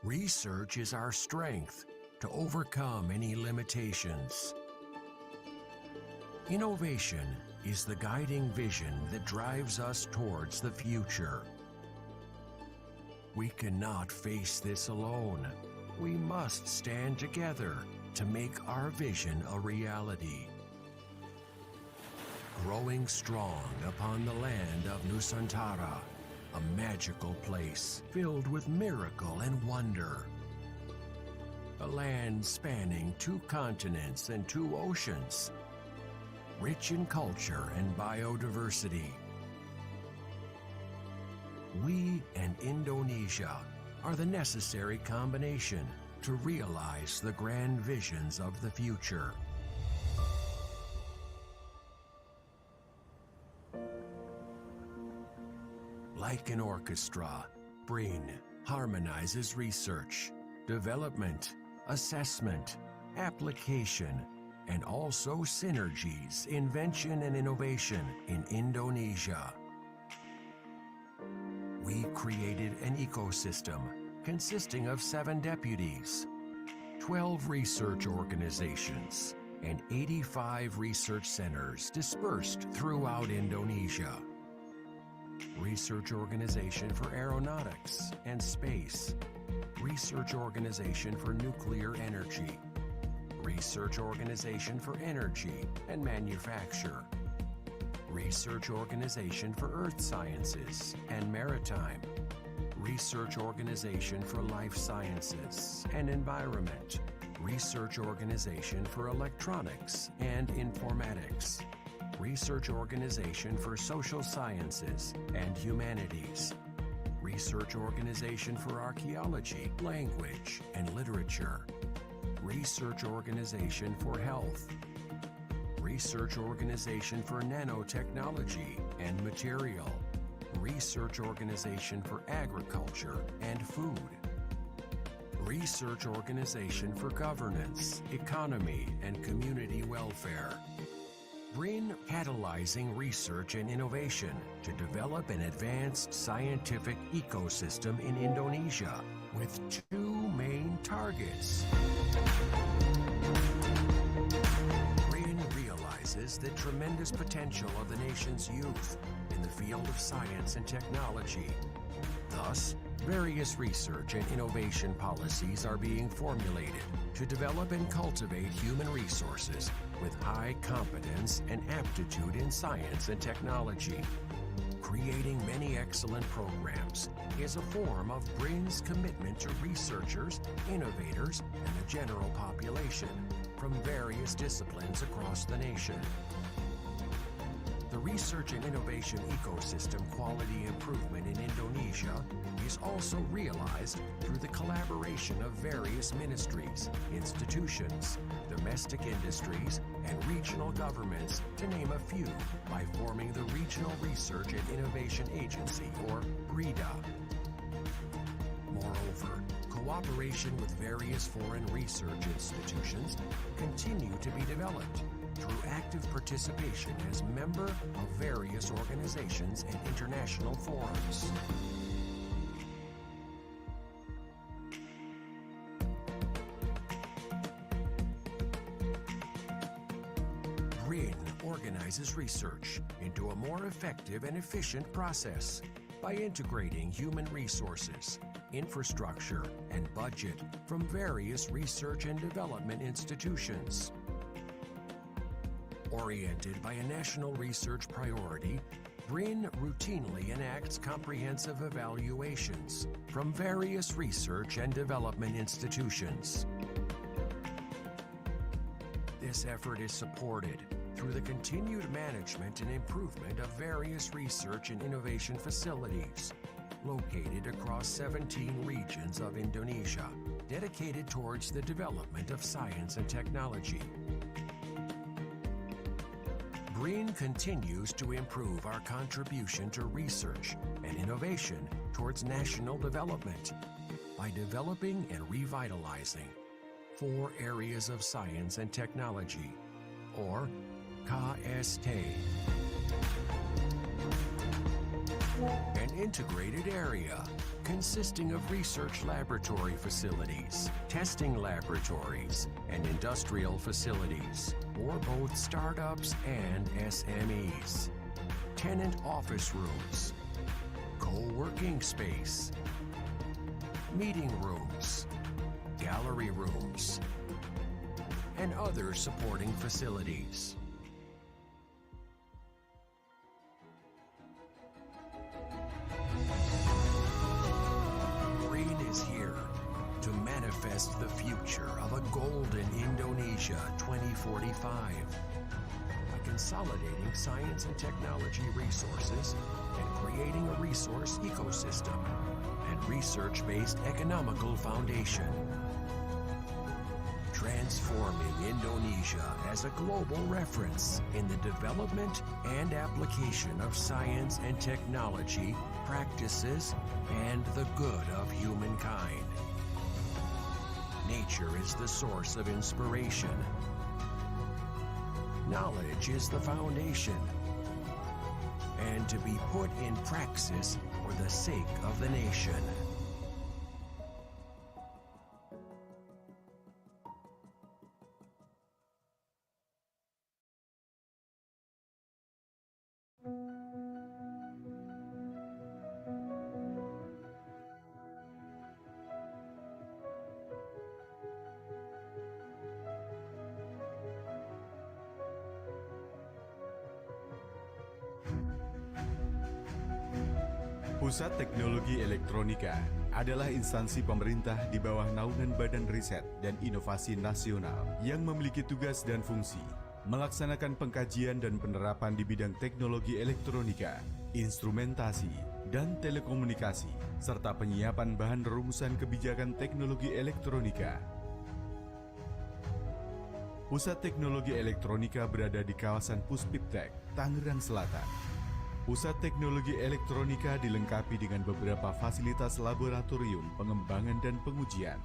Research is our strength to overcome any limitations. Innovation is the guiding vision that drives us towards the future. We cannot face this alone. We must stand together to make our vision a reality. Growing strong upon the land of Nusantara, a magical place filled with miracle and wonder. A land spanning 2 continents and 2 oceans, rich in culture and biodiversity. We and Indonesia are the necessary combination to realize the grand visions of the future. Like an orchestra, BRIN harmonizes research, development, assessment, application, and also synergies, invention, and innovation in Indonesia. We created an ecosystem consisting of 7 deputies, 12 research organizations, and 85 research centers dispersed throughout Indonesia. Research Organization for Aeronautics and Space, Research Organization for Nuclear Energy, Research Organization for Energy and Manufacture, Research Organization for Earth Sciences and Maritime, Research Organization for Life Sciences and Environment, Research Organization for Electronics and Informatics, Research Organization for Social Sciences and Humanities, Research Organization for Archaeology, Language, and Literature, Research Organization for Health, Research Organization for Nanotechnology and Material, Research Organization for Agriculture and Food, Research Organization for Governance, Economy, and Community Welfare. BRIN catalyzing research and innovation to develop an advanced scientific ecosystem in Indonesia with 2 main targets. BRIN realizes the tremendous potential of the nation's youth in the field of science and technology. Thus, various research and innovation policies are being formulated to develop and cultivate human resources with high competence and aptitude in science and technology. Creating many excellent programs is a form of BRIN's commitment to researchers, innovators, and the general population from various disciplines across the nation. The research and innovation ecosystem quality improvement in Indonesia is also realized through the collaboration of various ministries, institutions, domestic industries, and regional governments, to name a few, by forming the Regional Research and Innovation Agency, or RIDA. Moreover, cooperation with various foreign research institutions continue to be developed through active participation as member of various organizations and international forums. BRIN organizes research into a more effective and efficient process by integrating human resources, infrastructure, and budget from various research and development institutions. Oriented by a national research priority, BRIN routinely enacts comprehensive evaluations from various research and development institutions. This effort is supported through the continued management and improvement of various research and innovation facilities located across 17 regions of Indonesia, dedicated towards the development of science and technology. BRIN continues to improve our contribution to research and innovation towards national development by developing and revitalizing 4 areas of science and technology, or KST. An integrated area consisting of research laboratory facilities, testing laboratories, and industrial facilities for both startups and SMEs. Tenant office rooms, co-working space, meeting rooms, gallery rooms, and other supporting facilities. Green is here to manifest the future of a golden Indonesia 2045 by consolidating science and technology resources and creating a resource ecosystem and research-based economical foundation. Transforming Indonesia as a global reference in the development and application of science and technology practices and the good of humankind. Nature is the source of inspiration. Knowledge is the foundation, and to be put in praxis for the sake of the nation. Pusat Teknologi Elektronika adalah instansi pemerintah di bawah naungan Badan Riset dan Inovasi Nasional yang memiliki tugas dan fungsi melaksanakan pengkajian dan penerapan di bidang teknologi elektronika, instrumentasi, dan telekomunikasi, serta penyiapan bahan rumusan kebijakan teknologi elektronika. Pusat Teknologi Elektronika berada di kawasan Puspiptek, Tangerang Selatan. Pusat Teknologi Elektronika dilengkapi dengan beberapa fasilitas laboratorium pengembangan dan pengujian.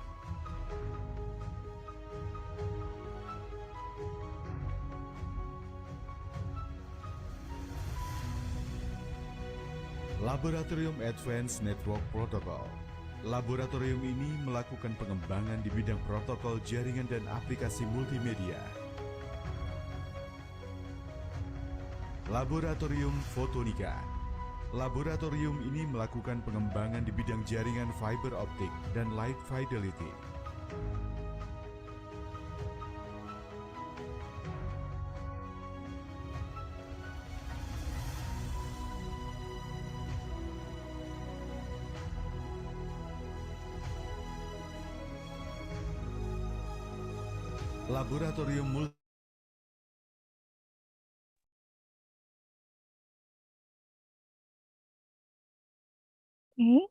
Laboratorium Advanced Network Protocol. Laboratorium ini melakukan pengembangan di bidang protokol jaringan dan aplikasi multimedia. Laboratorium Fotonika. Laboratorium ini melakukan pengembangan di bidang jaringan fiber optik dan light fidelity. Laboratorium Okay.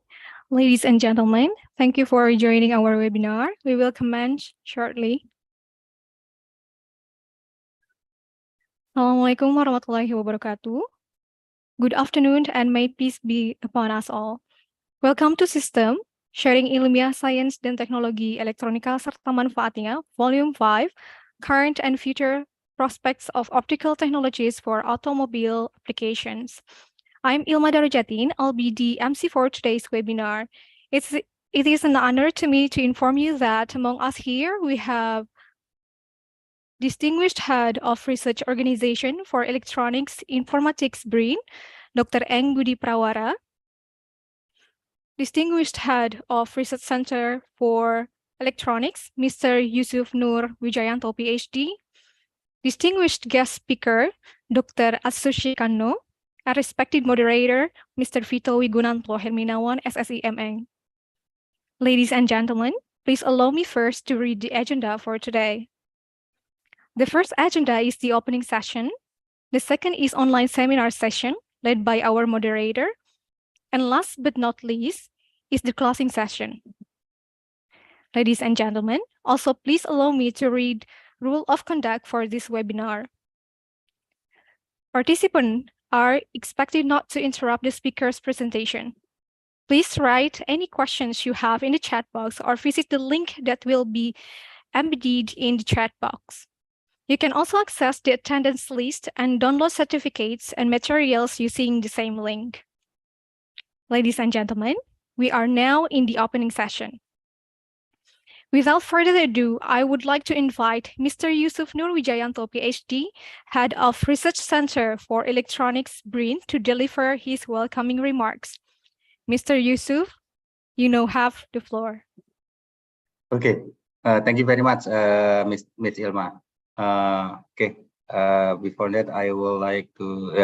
Ladies and gentlemen, thank you for joining our webinar. We will commence shortly. Assalamualaikum warahmatullahi wabarakatuh. Good afternoon and may peace be upon us all. Welcome to SISTEM, Sharing Ilmiah Sains dan Teknologi Elektronika serta Manfaatnya, Volume 5, Current and Future Prospects of Optical Technologies for Automobile Applications. I'm Ilma Darujatin. I'll be the MC for today's webinar. It is an honor to me to inform you that among us here, we have Distinguished Head of Research Organization for Electronics Informatics BRIN, Dr. Eng Budi Prawara, Distinguished Head of Research Center for Electronics, Mr. Yusuf Nur Wijayanto, PhD, Distinguished Guest Speaker, Dr. Atsushi Kanno, a respected moderator, Mr. Vito Wigunanto Herminawan, SSEMN. Ladies and gentlemen, please allow me first to read the agenda for today. The first agenda is the opening session. The second is online seminar session led by our moderator. And last but not least is the closing session. Ladies and gentlemen, also please allow me to read rule of conduct for this webinar. Participants are expected not to interrupt the speaker's presentation. Please write any questions you have in the chat box or visit the link that will be embedded in the chat box. You can also access the attendance list and download certificates and materials using the same link. Ladies and gentlemen, we are now in the opening session. Without further ado, I would like to invite Mr. Yusuf Nur Wijayanto, PhD, Head of Research Center for Electronics, BRIN, to deliver his welcoming remarks. Mr. Yusuf, you now have the floor. Okay, thank you very much, Ms. Ilma. Before that, I would like to,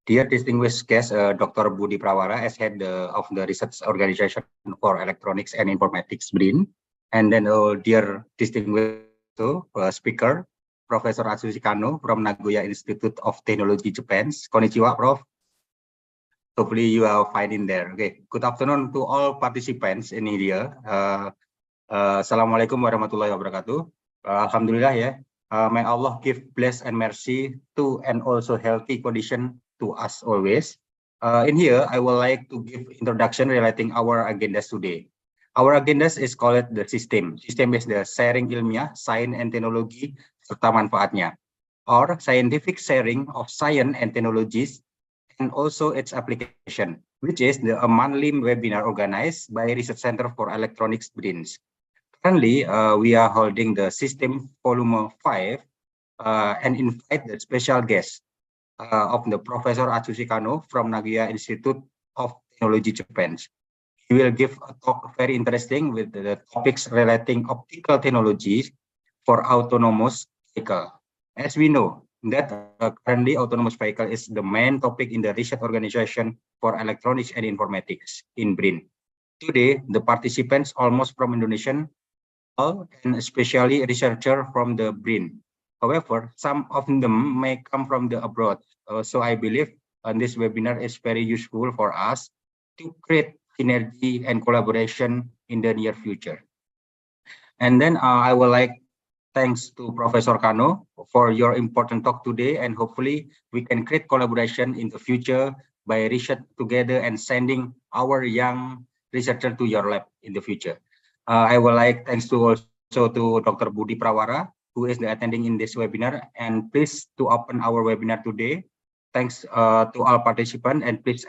Dear distinguished guest, Dr. Budi Prawara, as head of the Research Organization for Electronics and Informatics, BRIN, and then dear distinguished speaker, Professor Atsushi Kano from Nagoya Institute of Technology, Japan. Konnichiwa, Prof. Hopefully you are fine in there. Okay, good afternoon to all participants in here. Assalamualaikum warahmatullahi wabarakatuh. Alhamdulillah ya. May Allah give bless and mercy to and also healthy condition to us always. In here, I would like to give introduction relating our agendas today. Our agendas is called the SISTEM. SISTEM is the sharing ilmiah, science and teknologi serta manfaatnya, or scientific sharing of science and technologies and also its application, which is a monthly webinar organized by Research Center for Electronics, BRINS. Currently, we are holding the SISTEM Volume 5 and invite the special guest of the Professor Atsushi Kano from Nagoya Institute of Technology, Japan. He will give a talk very interesting with the topics relating optical technologies for autonomous vehicle. As we know that currently autonomous vehicle is the main topic in the research organization for electronics and informatics in BRIN. Today, the participants almost from Indonesia, and especially researcher from the BRIN. However, some of them may come from the abroad. So I believe this webinar is very useful for us to create synergy and collaboration in the near future. And then I would like thanks to Professor Kano for your important talk today, and hopefully we can create collaboration in the future by research together and sending our young researcher to your lab in the future. I would like thanks to also to Dr. Budi Prawara, who is attending in this webinar, and please to open our webinar today. Thanks to all participants, and please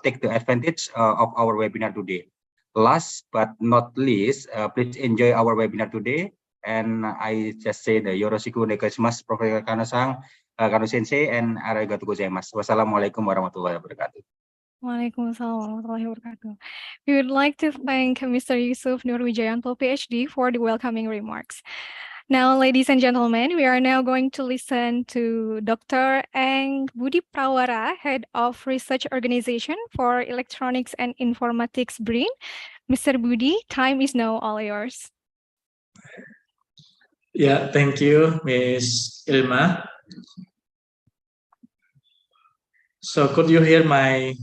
take the advantage of our webinar today. Last but not least, please enjoy our webinar today. And I just say the yoroshiku onegaishimasu, Professor Kano-san, Kano-sensei, and arigatou gozaimasu. Wassalamualaikum warahmatullahi wabarakatuh. Waalaikumsalam warahmatullahi wabarakatuh. We would like to thank Mr. Yusuf Nur Wijayanto, PhD, for the welcoming remarks. Now, ladies and gentlemen, we are now going to listen to Dr. Eng Budi Prawara, Head of Research Organization for Electronics and Informatics, BRIN. Mr. Budi, time is now all yours. Yeah, thank you, Ms. Ilma. So could you hear my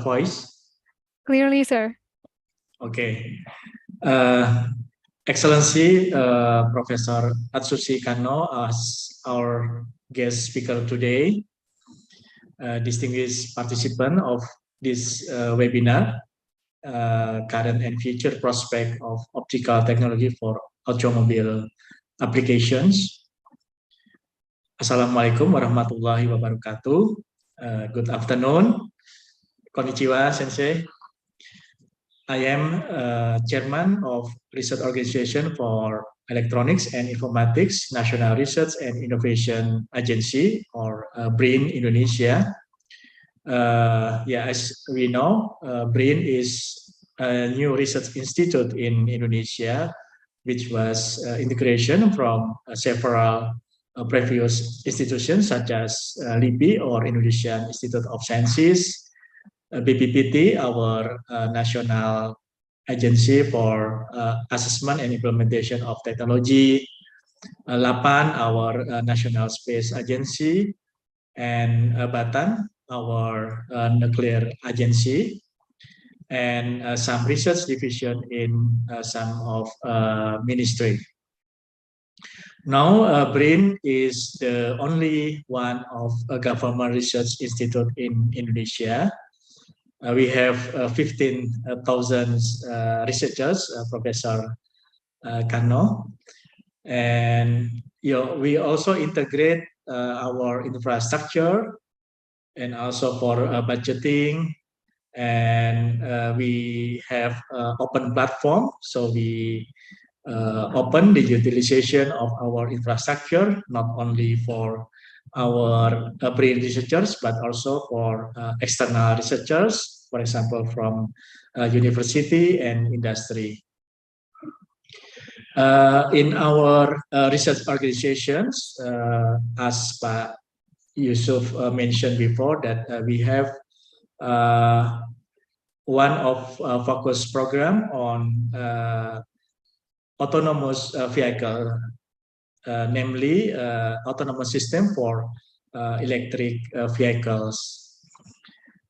voice? Clearly, sir. Okay. Excellency, Professor Atsushi Kano as our guest speaker today, distinguished participant of this webinar, current and future prospect of optical technology for automobile applications. Assalamualaikum warahmatullahi wabarakatuh. Good afternoon. Konnichiwa, Sensei. I am chairman of Research Organization for Electronics and Informatics, National Research and Innovation Agency, or BRIN Indonesia. As we know, BRIN is a new research institute in Indonesia, which was integration from several previous institutions such as LIPI, or Indonesian Institute of Sciences, BPPT, our national agency for assessment and implementation of technology, LAPAN, our national space agency, and BATAN, our nuclear agency, and some research division in some of ministry. Now, BRIN is the only one of a government research institute in Indonesia. We have 15,000 researchers, Professor Kano, and we also integrate our infrastructure and also for budgeting and we have open platform. So we open the utilization of our infrastructure, not only for our brain researchers, but also for external researchers, for example, from university and industry. In our research organizations, as Pak Yusuf mentioned before, that we have one of focus program on autonomous vehicle, namely autonomous system for electric vehicles.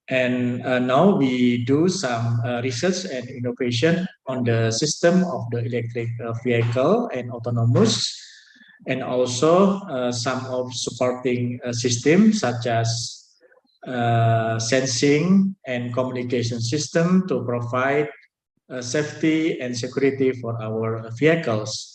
And now we do some research and innovation on the system of the electric vehicle and autonomous, and also some of supporting systems such as sensing and communication system to provide safety and security for our vehicles.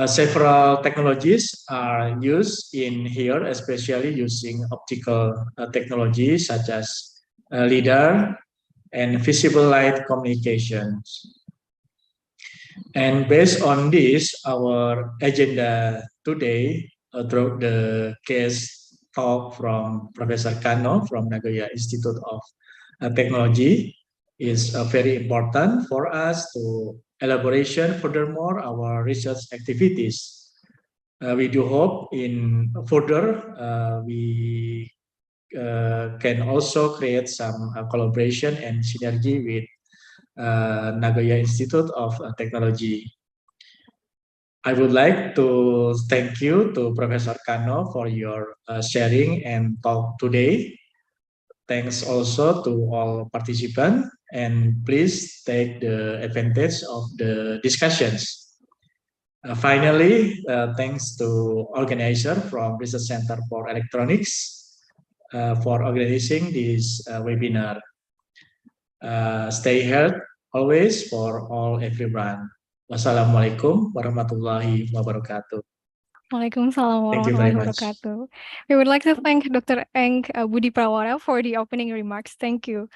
Several technologies are used in here, especially using optical technology such as LIDAR and visible light communications. And based on this, our agenda today, through the case talk from Professor Kano from Nagoya Institute of Technology, is very important for us to elaboration furthermore our research activities. We do hope in further we can also create some collaboration and synergy with Nagoya Institute of Technology. I would like to thank you to Professor Kano for your sharing and talk today. Thanks also to all participants, and please take the advantage of the discussions. Finally, thanks to organizer from Research Center for Electronics for organizing this webinar. Stay healthy always for all everyone. Wassalamualaikum warahmatullahi wabarakatuh. Waalaikumsalam Thank you very warahmatullahi much. wabarakatuh. We would like to thank Dr. Eng Budi Prawara for the opening remarks. Thank you.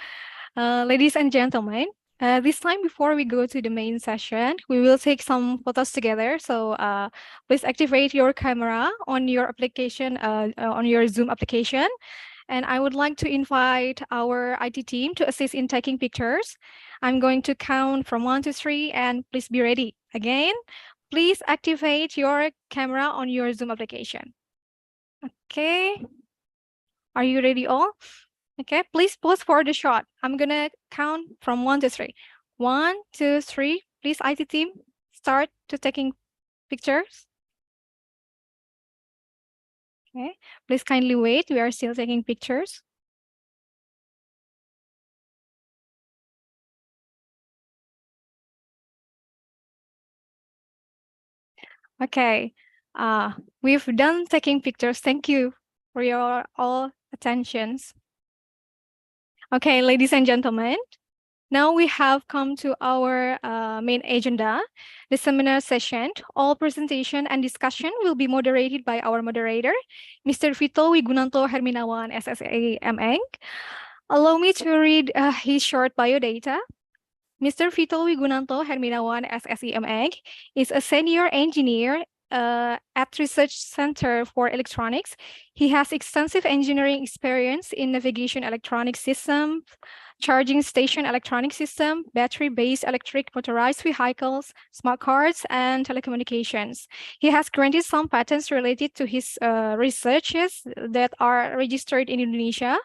Ladies and gentlemen, this time before we go to the main session, we will take some photos together. So please activate your camera on your application, on your Zoom application. And I would like to invite our IT team to assist in taking pictures. I'm going to count from 1 to 3, and please be ready. Again, please activate your camera on your Zoom application. Okay. Are you ready all? Okay, please pause for the shot. I'm gonna count from 1 to 3. 1, 2, 3. Please, IT team, start to taking pictures. Okay, please kindly wait. We are still taking pictures. Okay, we've done taking pictures. Thank you for your all attentions. Okay, ladies and gentlemen, now we have come to our main agenda, the seminar session. All presentation and discussion will be moderated by our moderator, Mr. Vito Wigunanto Herminawan, SSA MEng. Allow me to read his short biodata. Mr. Vito Wigunanto Herminawan, SSE MEng, is a senior engineer at Research Center for Electronics. He has extensive engineering experience in navigation electronic system, charging station electronic system, battery-based electric motorized vehicles, smart cards, and telecommunications. He has granted some patents related to his researches that are registered in Indonesia.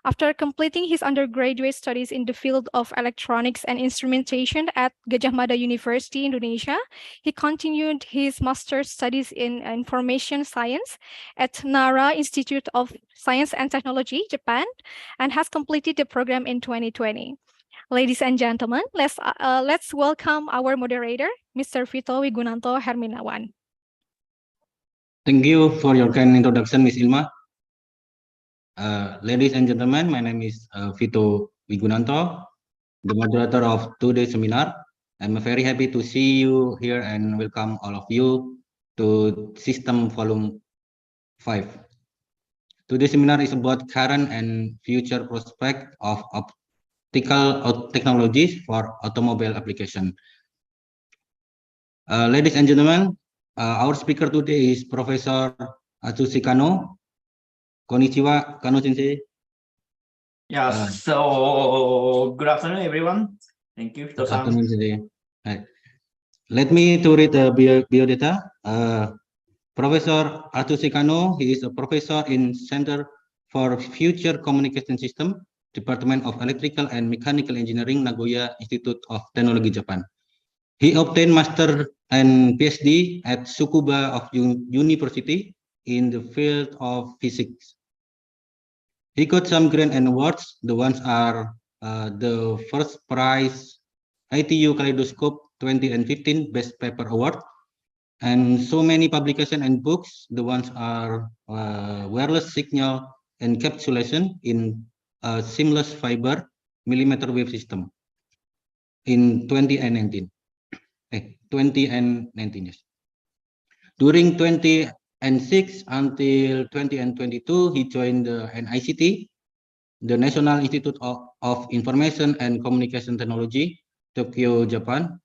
After completing his undergraduate studies in the field of electronics and instrumentation at Gajah Mada University, Indonesia, he continued his master's studies in information science at Nara Institute of Science and Technology, Japan, and has completed the program in 2020. Ladies and gentlemen, let's welcome our moderator, Mr. Vito Wigunanto Herminawan. Thank you for your kind introduction, Ms. Ilma. Ladies and gentlemen, my name is Vito Wigunanto, the moderator of today's seminar. I'm very happy to see you here and welcome all of you to System Volume 5. Today's seminar is about current and future prospect of Optical technologies for automobile application. Ladies and gentlemen, our speaker today is Professor Atsushi Kano. Konnichiwa, Kano Sensei. Yeah, so good afternoon, everyone. Thank you, Good Hito-san. afternoon, Sensei. Let me to read the biodata. Professor Atsushi Kano, he is a professor in Center for Future Communication System, Department of Electrical and Mechanical Engineering, Nagoya Institute of Technology, Japan. He obtained Master and PhD at Tsukuba of University in the field of physics. He got some grants and awards. The ones are the first prize ITU Kaleidoscope 2015 Best Paper Award, and so many publications and books. The ones are wireless signal encapsulation in a seamless fiber millimeter wave system in 2019. 2019, yes. During 2006 until 2022, he joined the NICT, the National Institute of Information and Communication Technology, Tokyo, Japan,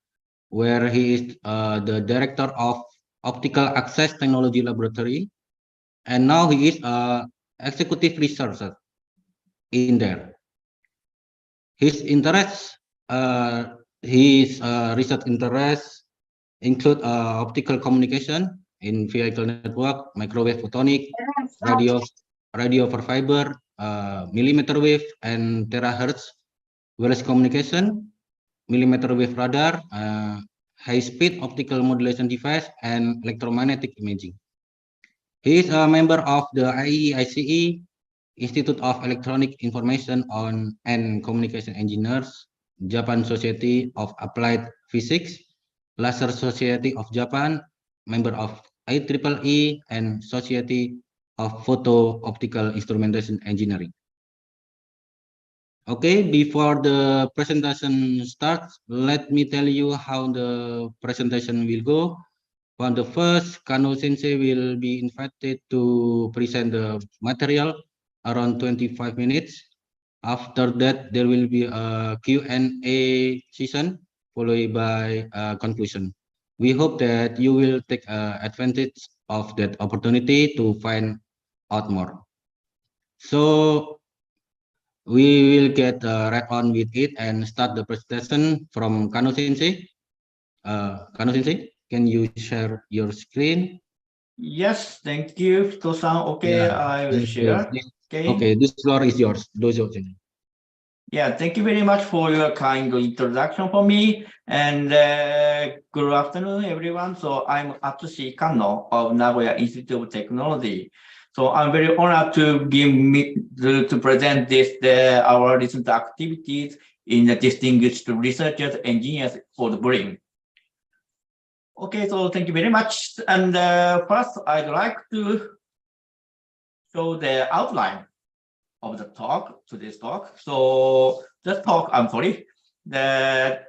where he is the director of Optical Access Technology Laboratory, and now he is executive researcher in there. His interests, his research interests include optical communication in vehicle network, microwave photonic, radio for fiber, millimeter wave and terahertz, wireless communication, millimeter wave radar, high-speed optical modulation device, and electromagnetic imaging. He is a member of the IEICE, Institute of Electronic Information and Communication Engineers, Japan Society of Applied Physics, Laser Society of Japan, member of IEEE, and Society of Photo Optical Instrumentation Engineering. Okay, before the presentation starts, let me tell you how the presentation will go. On the first, Kano Sensei will be invited to present the material around 25 minutes. After that, there will be a Q&A session followed by a conclusion. We hope that you will take advantage of that opportunity to find out more. So we will get right on with it and start the presentation from Kano Sensei. Kano Sensei, can you share your screen? Yes, thank you, Hito-san. Okay, Yeah, I will share. Okay, this floor is yours. Yeah, thank you very much for your kind introduction for me. And good afternoon, everyone. So I'm Atsushi Kano of Nagoya Institute of Technology. So I'm very honored to present our recent activities in the distinguished researchers, engineers for the BRIN. Okay, so thank you very much. And first, I'd like to show the outline of the talk, today's talk. So the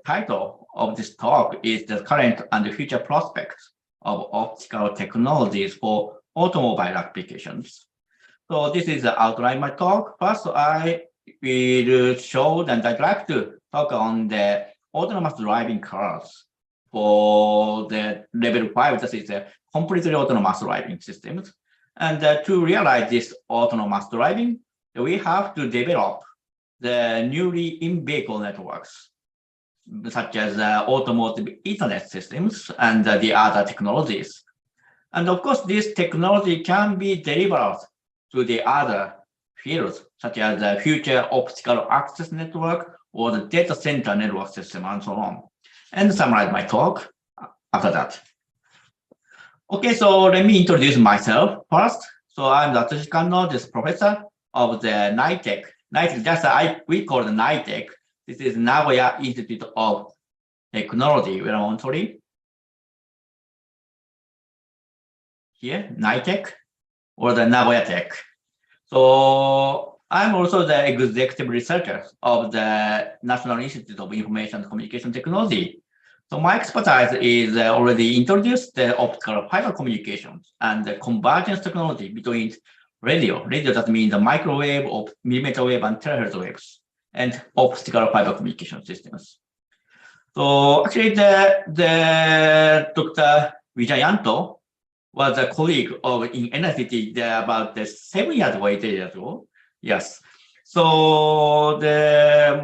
title of this talk is the current and future prospects of optical technologies for automobile applications. So this is the outline of my talk. First, I will show and I'd like to talk on the autonomous driving cars for the level 5, that is the completely autonomous driving systems. And to realize this autonomous driving, we have to develop the newly in-vehicle networks, such as automotive Ethernet systems and the other technologies. And of course, this technology can be delivered to the other fields, such as the future optical access network or the data center network system and so on. And summarize my talk after that. Okay, so let me introduce myself first. So I'm Atsushi Kano, this professor of the NITEC. We call it NITEC. This is Nagoya Institute of Technology. Where I'm sorry. Here, NITEC or the Nagoya Tech. So I'm also the executive researcher of the National Institute of Information and Communication Technology. So my expertise is already introduced the optical fiber communications and the convergence technology between radio. Radio, that means the microwave, or millimeter wave, and terahertz waves. and optical fiber communication systems. So actually, the Dr. Vijayanto was a colleague of in NICT about 7 years ago, 8 years ago. Yes. So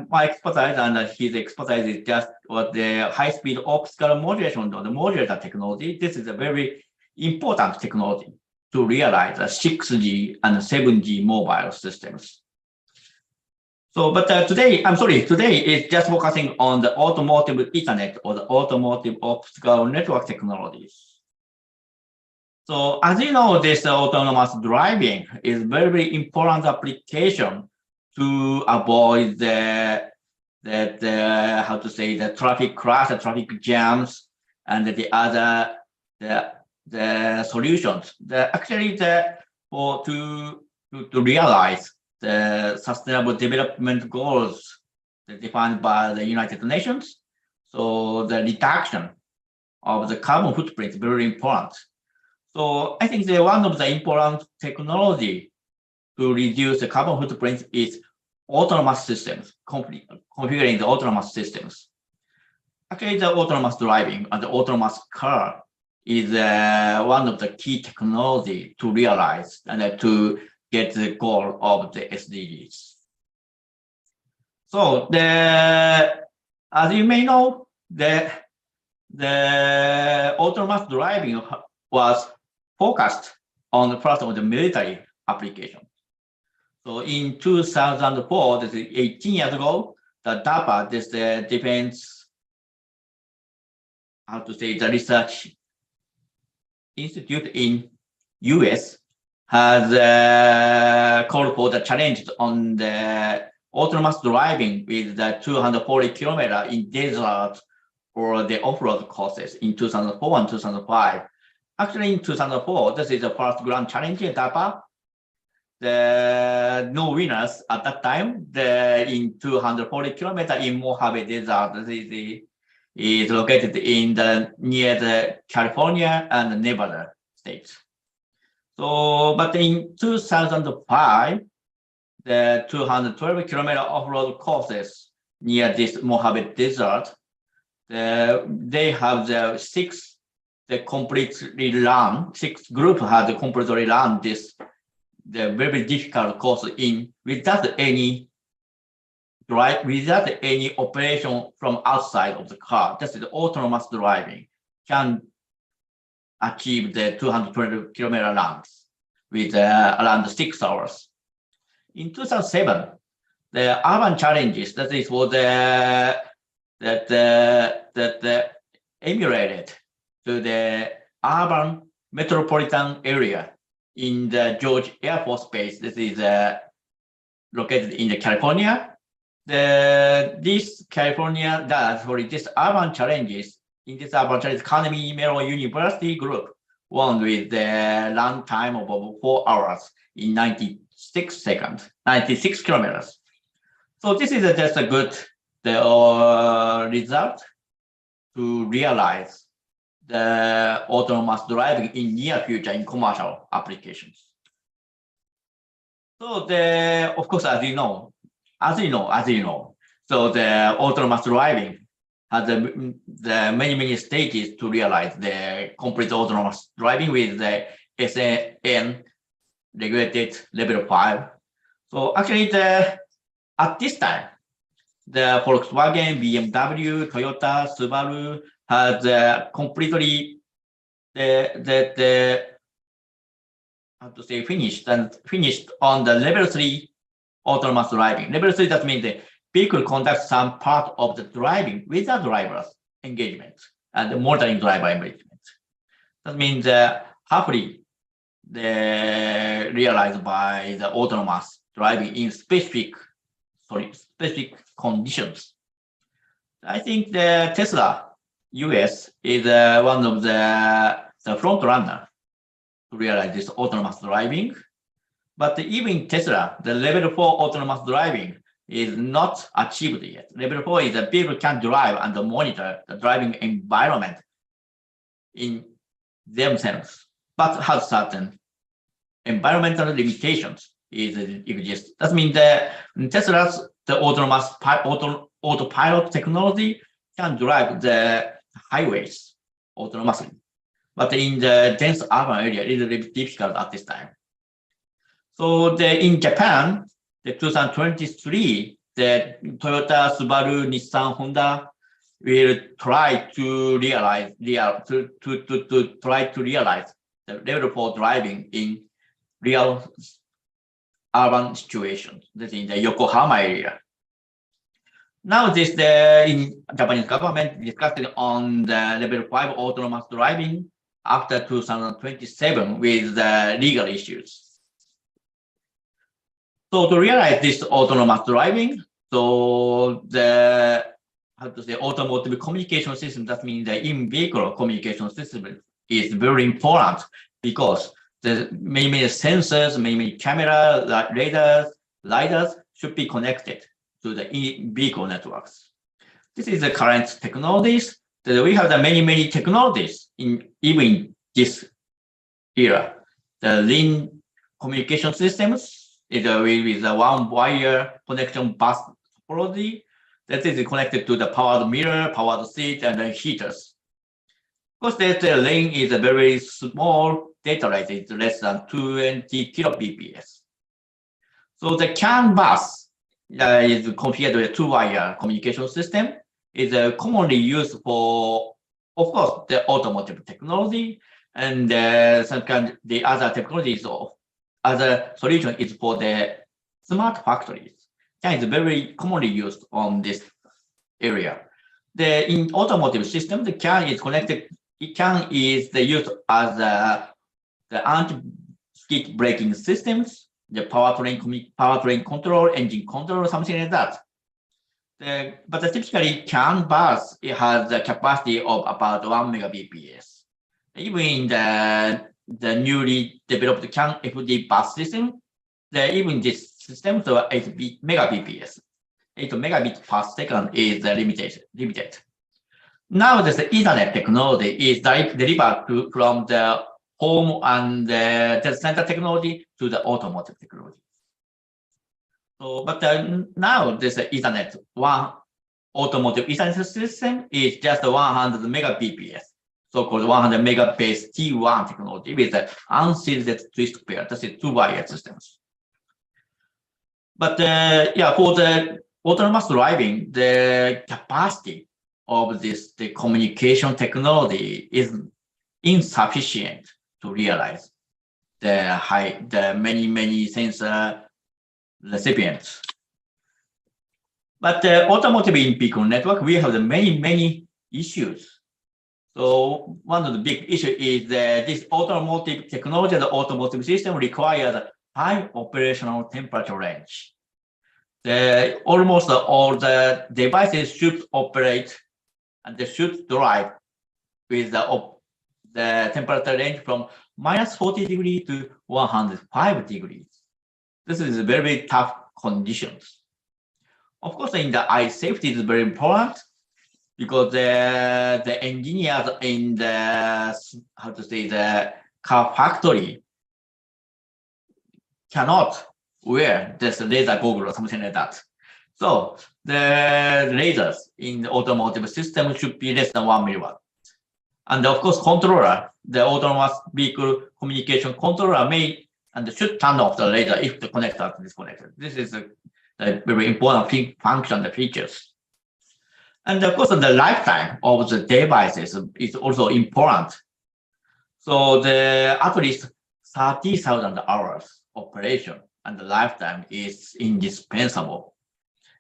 my expertise and his expertise is just what the high-speed optical modulation or the modulator technology. This is a very important technology to realize 6G and 7G mobile systems. So, but today is just focusing on the automotive Ethernet or the automotive optical network technologies. So, as you know, this autonomous driving is very important application to avoid the traffic crash, the traffic jams, and the other solutions. To realize the sustainable development goals defined by the United Nations. So the reduction of the carbon footprint is very important. So I think one of the important technology to reduce the carbon footprint is autonomous systems, configuring the autonomous systems. Actually, the autonomous driving and the autonomous car is one of the key technology to realize and to get the goal of the SDGs. So as you may know, the autonomous driving was focused on the first of the military application. So in 2004, this is 18 years ago, the DARPA, this defense, the research institute in US has called for the challenges on the autonomous driving with the 240 kilometer in desert or the off-road courses in 2004 and 2005. Actually, in 2004, this is the first grand challenge in DARPA. No winners at that time. In 240 kilometer in Mojave Desert, is located in near the California and Nevada states. So, but in 2005, the 212 kilometer off-road courses near this Mojave Desert, they have six group had completely run the very difficult course without any operation from outside of the car. That's the autonomous driving can achieve the 220 kilometer runs with around 6 hours. In 2007, the urban challenges, that is what emulated to the urban metropolitan area in the George Air Force Base. This is located in the California. This urban challenges, in this urban challenge, Carnegie Mellon University group won with the run time of over 4 hours in 96 kilometers. So this is just a good result to realize the autonomous driving in near future in commercial applications. So of course, as you know, so the autonomous driving has the many stages to realize the complete autonomous driving with the SAN regulated level 5. So actually, at this time, the Volkswagen, BMW, Toyota, Subaru has completely finished on the level 3 autonomous driving. Level 3, that means the vehicle conducts some part of the driving without driver's engagement and monitoring driver engagement. That means halfly realized by the autonomous driving in specific conditions. I think the Tesla US is one of the front runner to realize this autonomous driving. But even Tesla, the level 4 autonomous driving is not achieved yet. Level 4 is that people can drive and monitor the driving environment in themselves, but has certain environmental limitations exist. That means the Tesla's the autopilot technology can drive the highways autonomously. But in the dense urban area, it is a little bit difficult at this time. So in Japan, the 2023, the Toyota, Subaru, Nissan, Honda will try to realize the level 4 driving in real urban situations. That's in the Yokohama area. Now in Japanese government discussing on the level 5 autonomous driving after 2027 with the legal issues. So to realize this autonomous driving, so the automotive communication system, that means the in-vehicle communication system is very important because the many sensors, many camera, radars, LIDARs should be connected to the in-vehicle networks. This is the current technologies. We have the many technologies even this era. The LIN communication systems is with the one-wire connection bus topology that is connected to the powered mirror, powered seat, and the heaters. Because the lane is a very small data rate, it's less than 20 kbps. So the CAN bus is configured with a two-wire communication system. Is commonly used for, of course, the automotive technology, and sometimes the other technologies of other solution is for the smart factories. CAN is very commonly used on this area. In automotive system, the CAN is connected. CAN is used as the anti-skid braking systems, the powertrain control, engine control, something like that. But typically, CAN bus it has a capacity of about 1 Mbps. Even the newly developed CAN FD bus system, even this system, so 8 Mbps, 8 megabits per second is limited. Now, the Ethernet technology is delivered from the home and the data center technology to the automotive technology. So, but now this Ethernet, one automotive Ethernet system is just 100 megabps, so-called 100 megabase T1 technology with the unshielded twist pair. That's a two-wire systems. But for the autonomous driving, the capacity of the communication technology is insufficient to realize the many sensor recipients. But the automotive in-vehicle network, we have the many issues. So one of the big issues is that this automotive technology, the automotive system requires high operational temperature range. Almost all the devices should operate and they should drive with the temperature range from -40 degrees to 105 degrees. This is very tough conditions. Of course, in the eye safety is very important because the engineers in the the car factory cannot wear this laser goggle or something like that. So the lasers in the automotive system should be less than 1 milliwatt. And of course, controller, the autonomous vehicle communication controller may and should turn off the laser if the connector is disconnected. This is a very important function, the features. And of course, the lifetime of the devices is also important. So at least 30,000 hours operation and the lifetime is indispensable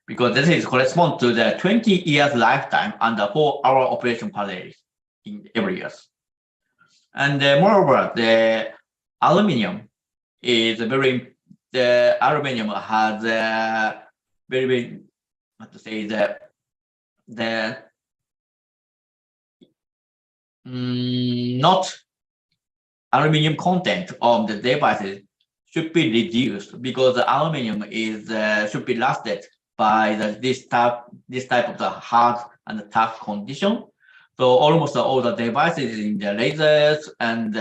because this is correspond to the 20 years lifetime and the 4-hour operation per day in every year. And moreover, the aluminum is the aluminum has very not aluminum content of the devices should be reduced because the aluminum is should be lasted by this type of the hard and tough condition. So almost all the devices in the lasers and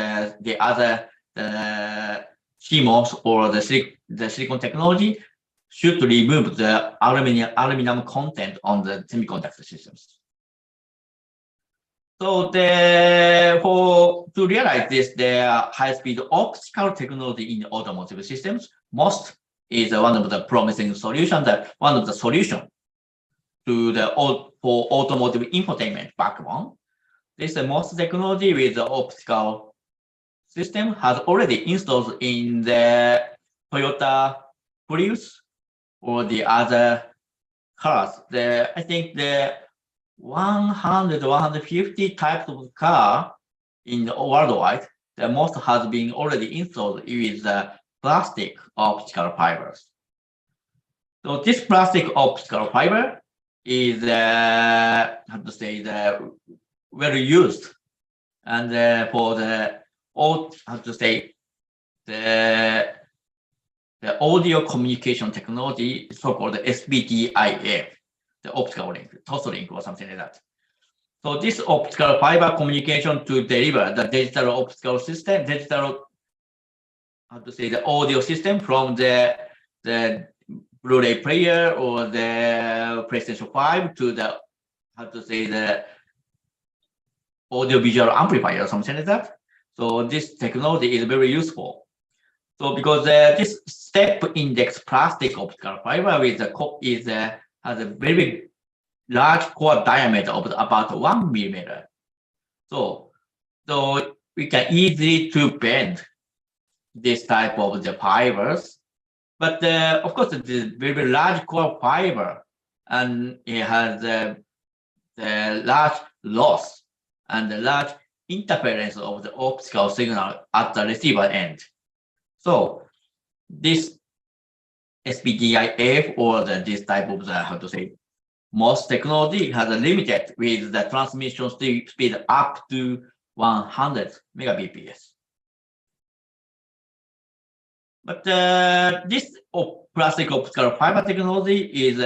the other CMOS or the silicon technology should remove the aluminum content on the semiconductor systems. So to realize this, the high-speed optical technology in the automotive systems, MOST is one of the promising solutions, one of the solutions to for automotive infotainment backbone. This MOST technology with the optical system has already installed in the Toyota Prius or the other cars. I think the 100, 150 types of car in the worldwide, the most has been already installed with the plastic optical fibers. So this plastic optical fiber is how to say very used, and for the how to say the audio communication technology, so-called SBTIF, the optical link, toslink or something like that. So this optical fiber communication to deliver the digital optical system, how to say the audio system from the Blu-ray player or the PlayStation 5 to the, how to say, the audio visual amplifier or something like that. So this technology is very useful. So because this step index plastic optical fiber with has a very large core diameter of about 1 millimeter. So we can easily to bend this type of the fibers. But of course, it is very large core fiber, and it has the large loss and the large interference of the optical signal at the receiver end. So this SPDIF or this type of the, how to say, MOST technology has a limited with the transmission speed up to 100 megabps. But this plastic optical fiber technology is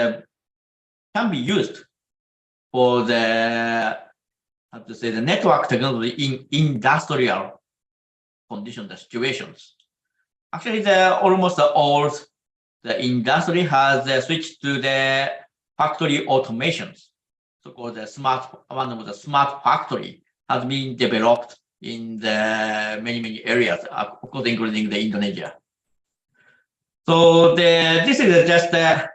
can be used for the, how to say, the network technology in industrial conditions, the situations. Actually, almost all the industry has switched to the factory automations. So-called one of the smart factory has been developed in the many areas, of course, including the Indonesia. So this is just the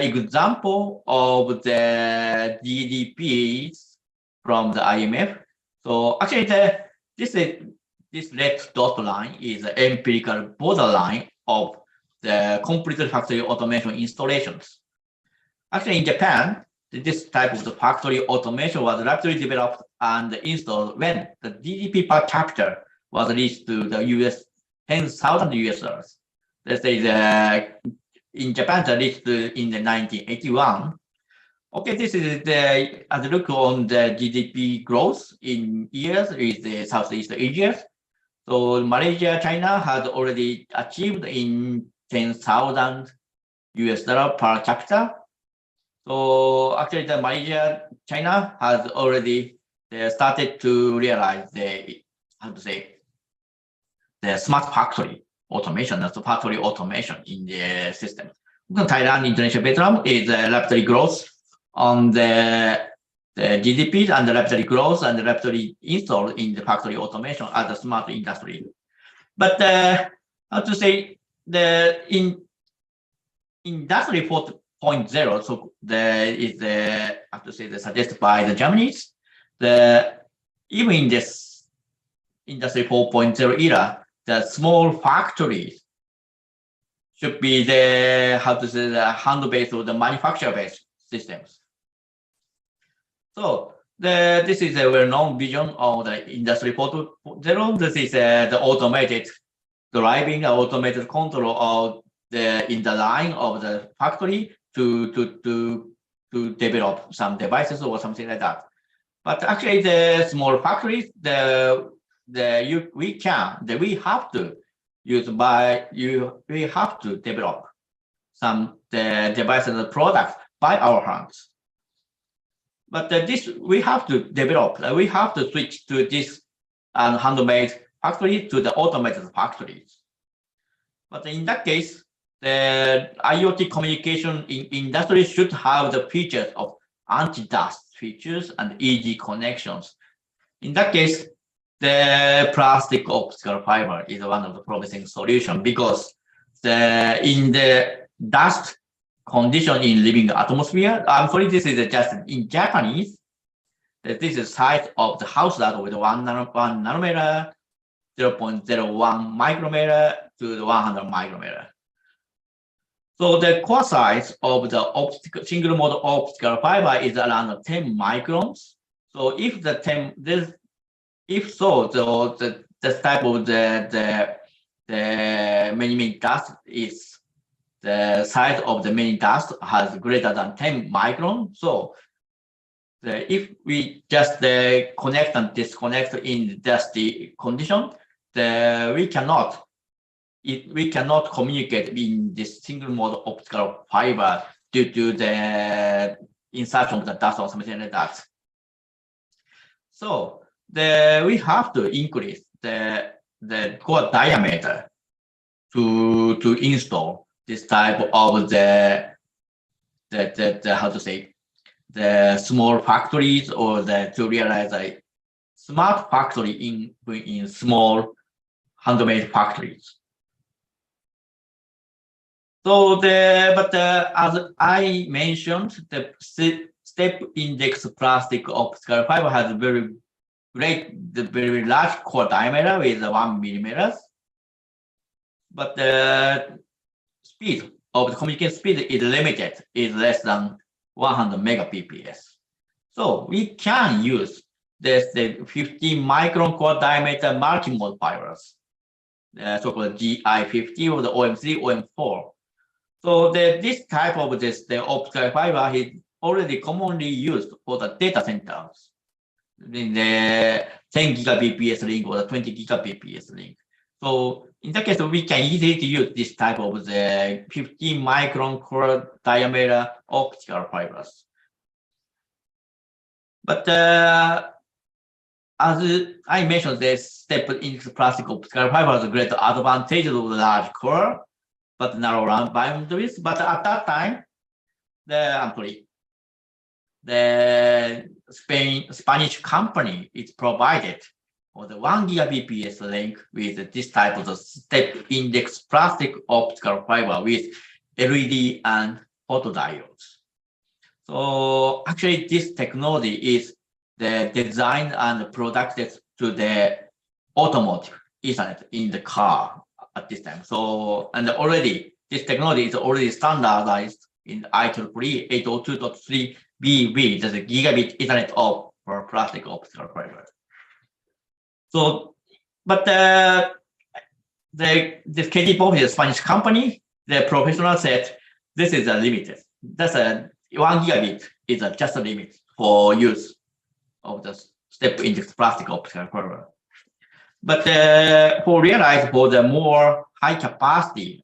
example of the GDPs from the IMF. So actually, this red dot line is the empirical borderline of the complete factory automation installations. Actually, in Japan, this type of the factory automation was rapidly developed and installed when the GDP per capita was reached to the US 10,000 US dollars. Let's say in Japan, it reached in the 1981. Okay, this is as a look on the GDP growth in years with the Southeast Asia. So Malaysia, China has already achieved in 10,000 US dollar per capita. So actually, the Malaysia, China has already started to realize the, how to say, the smart factory automation, the factory automation in the system. Thailand, Indonesia, Vietnam is rapidly growth on the GDP and the rapidly growth and rapidly installed in the factory automation as a smart industry. But how to say, in industry 4.0, so is how to say, suggested by the Japanese, even in this industry 4.0 era, the small factories should be the, how to say, the handle-based or the manufacturer-based systems. So this is a well-known vision of the industry 4.0. This is the automated driving, automated control of in the line of the factory to develop some devices or something like that. But actually, the small factories, we have to develop some devices and products by our hands. But this we have to develop. We have to switch to this handmade factory to the automated factories. But in that case, the IoT communication in industry should have the features of anti-dust features and easy connections. In that case, the plastic optical fiber is one of the promising solutions because in the dust condition in living atmosphere, I'm sorry, this is just in Japanese. This is size of the house dust with 1 nanometer, 0.01 micrometer to 100 micrometer. So the core size of the single mode optical fiber is around 10 microns. So if the type of the many dust is the size of the many dust has greater than 10 micron. So if we just connect and disconnect in dusty condition, we cannot communicate in this single mode optical fiber due to the insertion of the dust or something like that. So we have to increase the core diameter to install this type of the how to say, the small factories or to realize a smart factory in small handmade factories. So as I mentioned, the step index plastic optical fiber has very large core diameter with 1 millimeter. But the speed of the communication speed is limited, is less than 100 megabps. So we can use the 15 micron core diameter multi-mode fibers, so-called GI50 or the OM3, OM4. So this type of the optical fiber is already commonly used for the data centers in the 10 gigabps link or the 20 gigabps link. So in that case, we can easily use this type of the 15 micron core diameter optical fibers. But as I mentioned, the step into plastic optical fiber has a great advantage of the large core, but narrow round boundaries. But at that time, the Spanish company is provided for the 1 gigabps link with this type of the step index plastic optical fiber with LED and photodiodes. So actually, this technology is designed and produced to the automotive Ethernet in the car at this time. So, and already this technology is already standardized in IEEE 802.3BB, that's a gigabit Ethernet for plastic optical fiber. So, but this KT Pop is a Spanish company. The professional said this is a limited. That's a 1 gigabit is just a limit for use of the step index plastic optical fiber. But for the more high capacity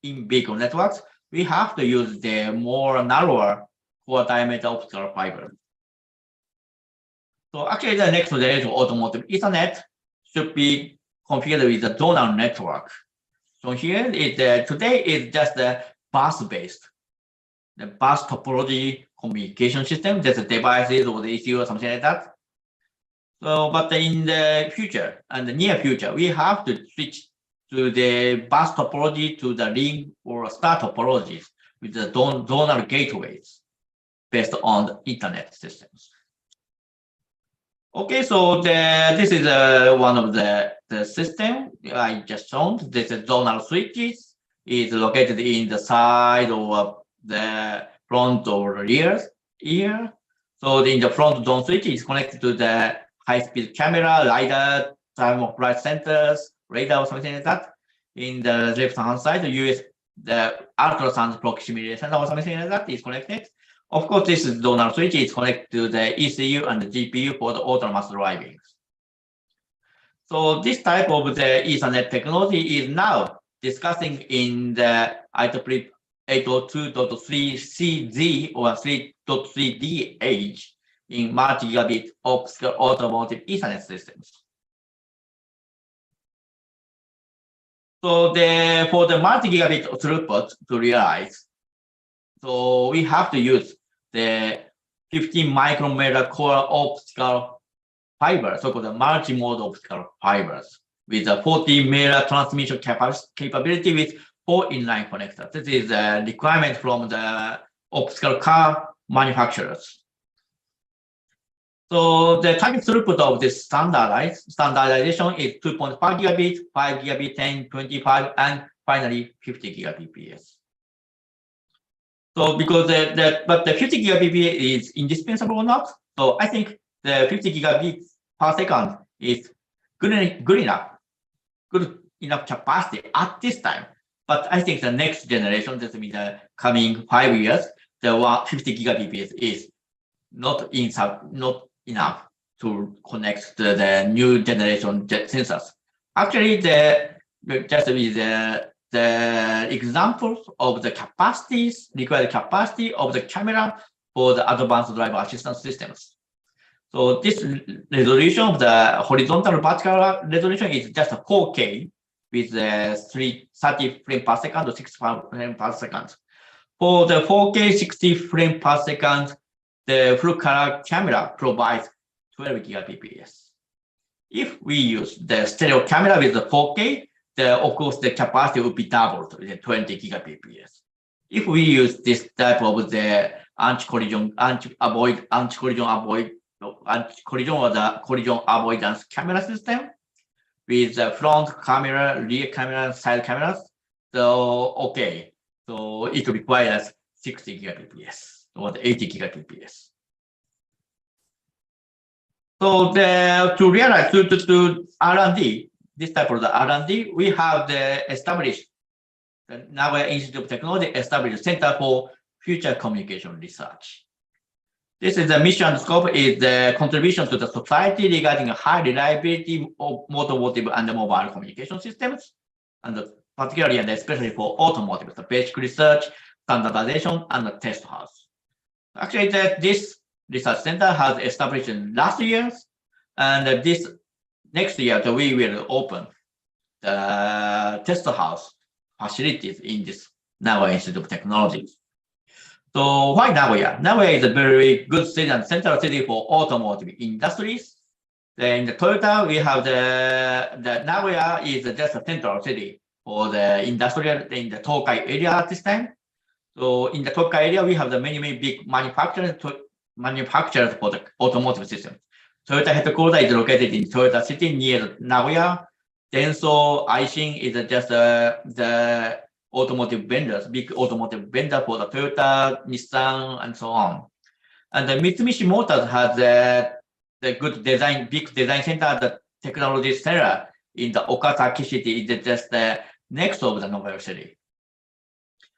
in vehicle networks, we have to use the more narrower core diameter optical fiber. So actually, the next generation of automotive Ethernet should be configured with the zonal network. So here today is just the bus-based, the bus topology communication system. There's a devices or the ECU or something like that. So, but in the future and the near future, we have to switch to the bus topology to the ring or star topologies with the zonal gateways based on the Internet systems. Okay, so this is one of the system I just shown. This is zonal switches. Is located in the side or the front or rear here. So in the front zone switch is connected to the high-speed camera, LIDAR, time of flight centers, radar or something like that. In the left-hand side, the ultrasound proximity center or something like that is connected. Of course, this is zonal switch is connected to the ECU and the GPU for the autonomous driving. So this type of the Ethernet technology is now discussing in the IEEE 802.3CZ or 3.3D age in multi-gigabit optical automotive Ethernet systems. So for the multi-gigabit throughput to realize, so we have to use the 15 micrometer core optical fiber, so-called multi-mode optical fibers, with a 40 meter transmission capability with 4 inline connectors. This is a requirement from the optical car manufacturers. So the target throughput of this standardization is 2.5 gigabit, 5 gigabit, 10, 25, and finally 50 gigabps. So because but the 50 gigabps is indispensable or not? So I think the 50 gigabits per second is good enough capacity at this time. But I think the next generation, that means the coming 5 years, the 50 gigabps is not enough to connect the new generation sensors. Actually, the examples of the required capacity of the camera for the advanced driver assistance systems. So this resolution of the horizontal vertical resolution is just a 4K with 30 frames per second or 60 frames per second. For the 4K 60 frames per second, the full color camera provides 12 gigabps. If we use the stereo camera with the 4K, of course the capacity will be doubled with 20 gigabps. If we use this type of the anti-collision avoidance camera system with the front camera, rear camera, side cameras, so so it requires 60 gigabps or 80 gigabps. So to realize to R&D, this type of the R&D, we have the Nagoya Institute of Technology established Center for Future Communication Research. This is the mission and scope is the contribution to the society regarding high reliability of automotive and mobile communication systems, and particularly and especially for automotive, the basic research, standardization, and the test house. Actually, this research center has established in last years, and this next year we will open the test house facilities in this Nagoya Institute of Technologies. So why Nagoya? Nagoya is a very good city and central city for automotive industries. Then in the Toyota, we have the Nagoya is just a central city for the industrial in the Tokai area at this time. So in the Tokai area, we have the many big manufacturers for the automotive system. Toyota headquarters is located in Toyota City near Nagoya. Denso, Aishin is just the automotive vendors, big automotive vendor for the Toyota, Nissan, and so on. And the Mitsubishi Motors has the good design, big design center, the technology center in the Okazaki City is just the next of the Nagoya City.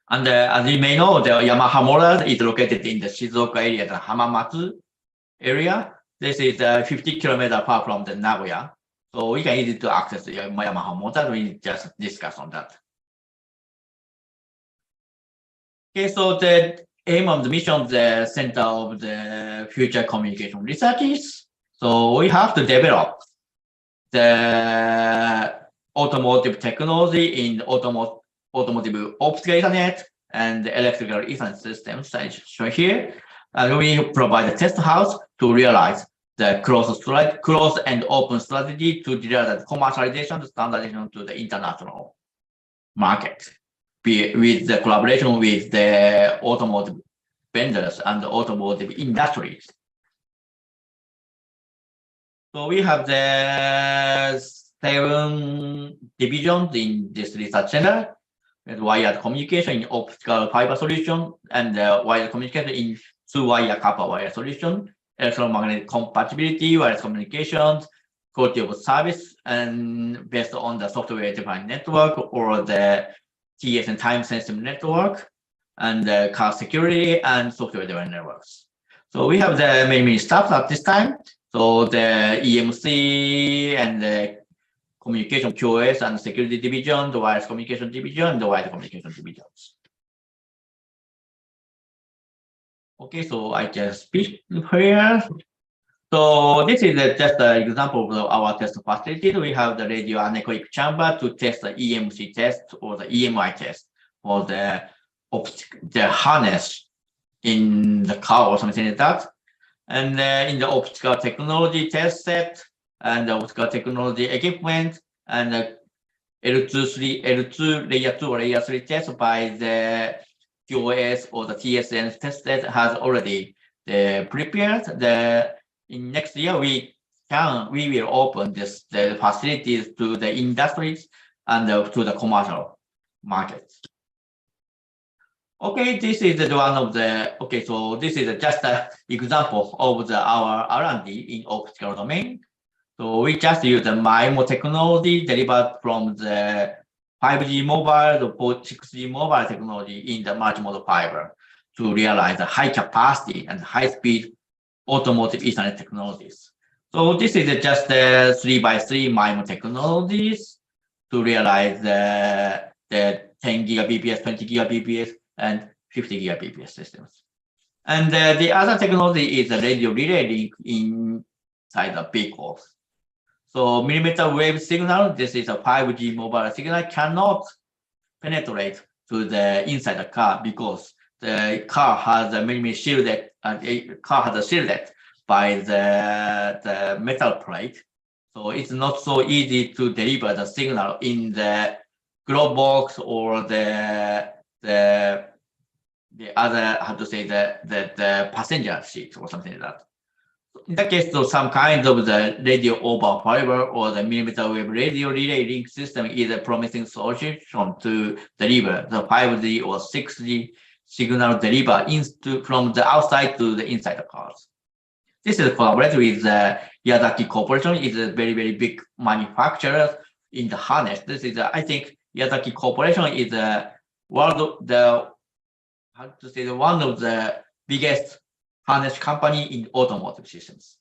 And as you may know, the Yamaha Motors is located in the Shizuoka area, the Hamamatsu area. This is 50 kilometers far from the Nagoya. So we can easily to access the Yamaha Motors. We just discuss on that. Okay, so the aim of the mission of the Center of the Future Communication Research is, so we have to develop the automotive technology in automotive optical Ethernet and electrical Ethernet systems, as shown here. And we provide a test house to realize the closed and open strategy to realize the commercialization, the standardization to the international market, with the collaboration with the automotive vendors and the automotive industries. So we have the 7 divisions in this research center: wired communication in optical fiber solution, and wired communication in 2-wire copper wire solution, electromagnetic compatibility, wireless communications, quality of service, and based on the software-defined network or the TS and time-sensitive network, and car security and software-defined networks. So we have the many staff at this time. So the EMC and the communication QoS and security division, the wireless communication division, and the wired communication divisions. Okay, so I just speak here. So this is just an example of our test facilities. We have the radio anechoic chamber to test the EMC test or the EMI test for the harness in the car or something like that. And in the optical technology test set and the optical technology equipment and the L2 layer 2 or layer 3 test by the QoS or the TSN test set has already prepared. In next year we will open the facilities to the industries and to the commercial markets. Okay, this is one of the so this is just an example of our R&D in optical domain. So we just use the Mimo technology delivered from the 5G mobile or 6G mobile technology in the multimodal fiber to realize the high capacity and high speed automotive Ethernet technologies. So this is just the 3x3 Mimo technologies to realize the 10 gigabps, 20 gigabps, and 50 gigabps systems. And the other technology is the radio relay link inside the Pico. So millimeter wave signal, this is a 5G mobile signal, cannot penetrate to the inside the car because the car has a millimeter shielded, shielded by the metal plate. So it's not so easy to deliver the signal in the glove box or the other, how to say, the passenger seat or something like that. In that case, so some kind of the radio over fiber or the millimeter wave radio relay link system is a promising solution to deliver the 5G or 6G signal deliver from the outside to the inside the cars. This is collaborated with Yazaki Corporation. It's a very, very big manufacturer in the harness. This is, I think, Yazaki Corporation is one of the biggest harness company in automotive systems.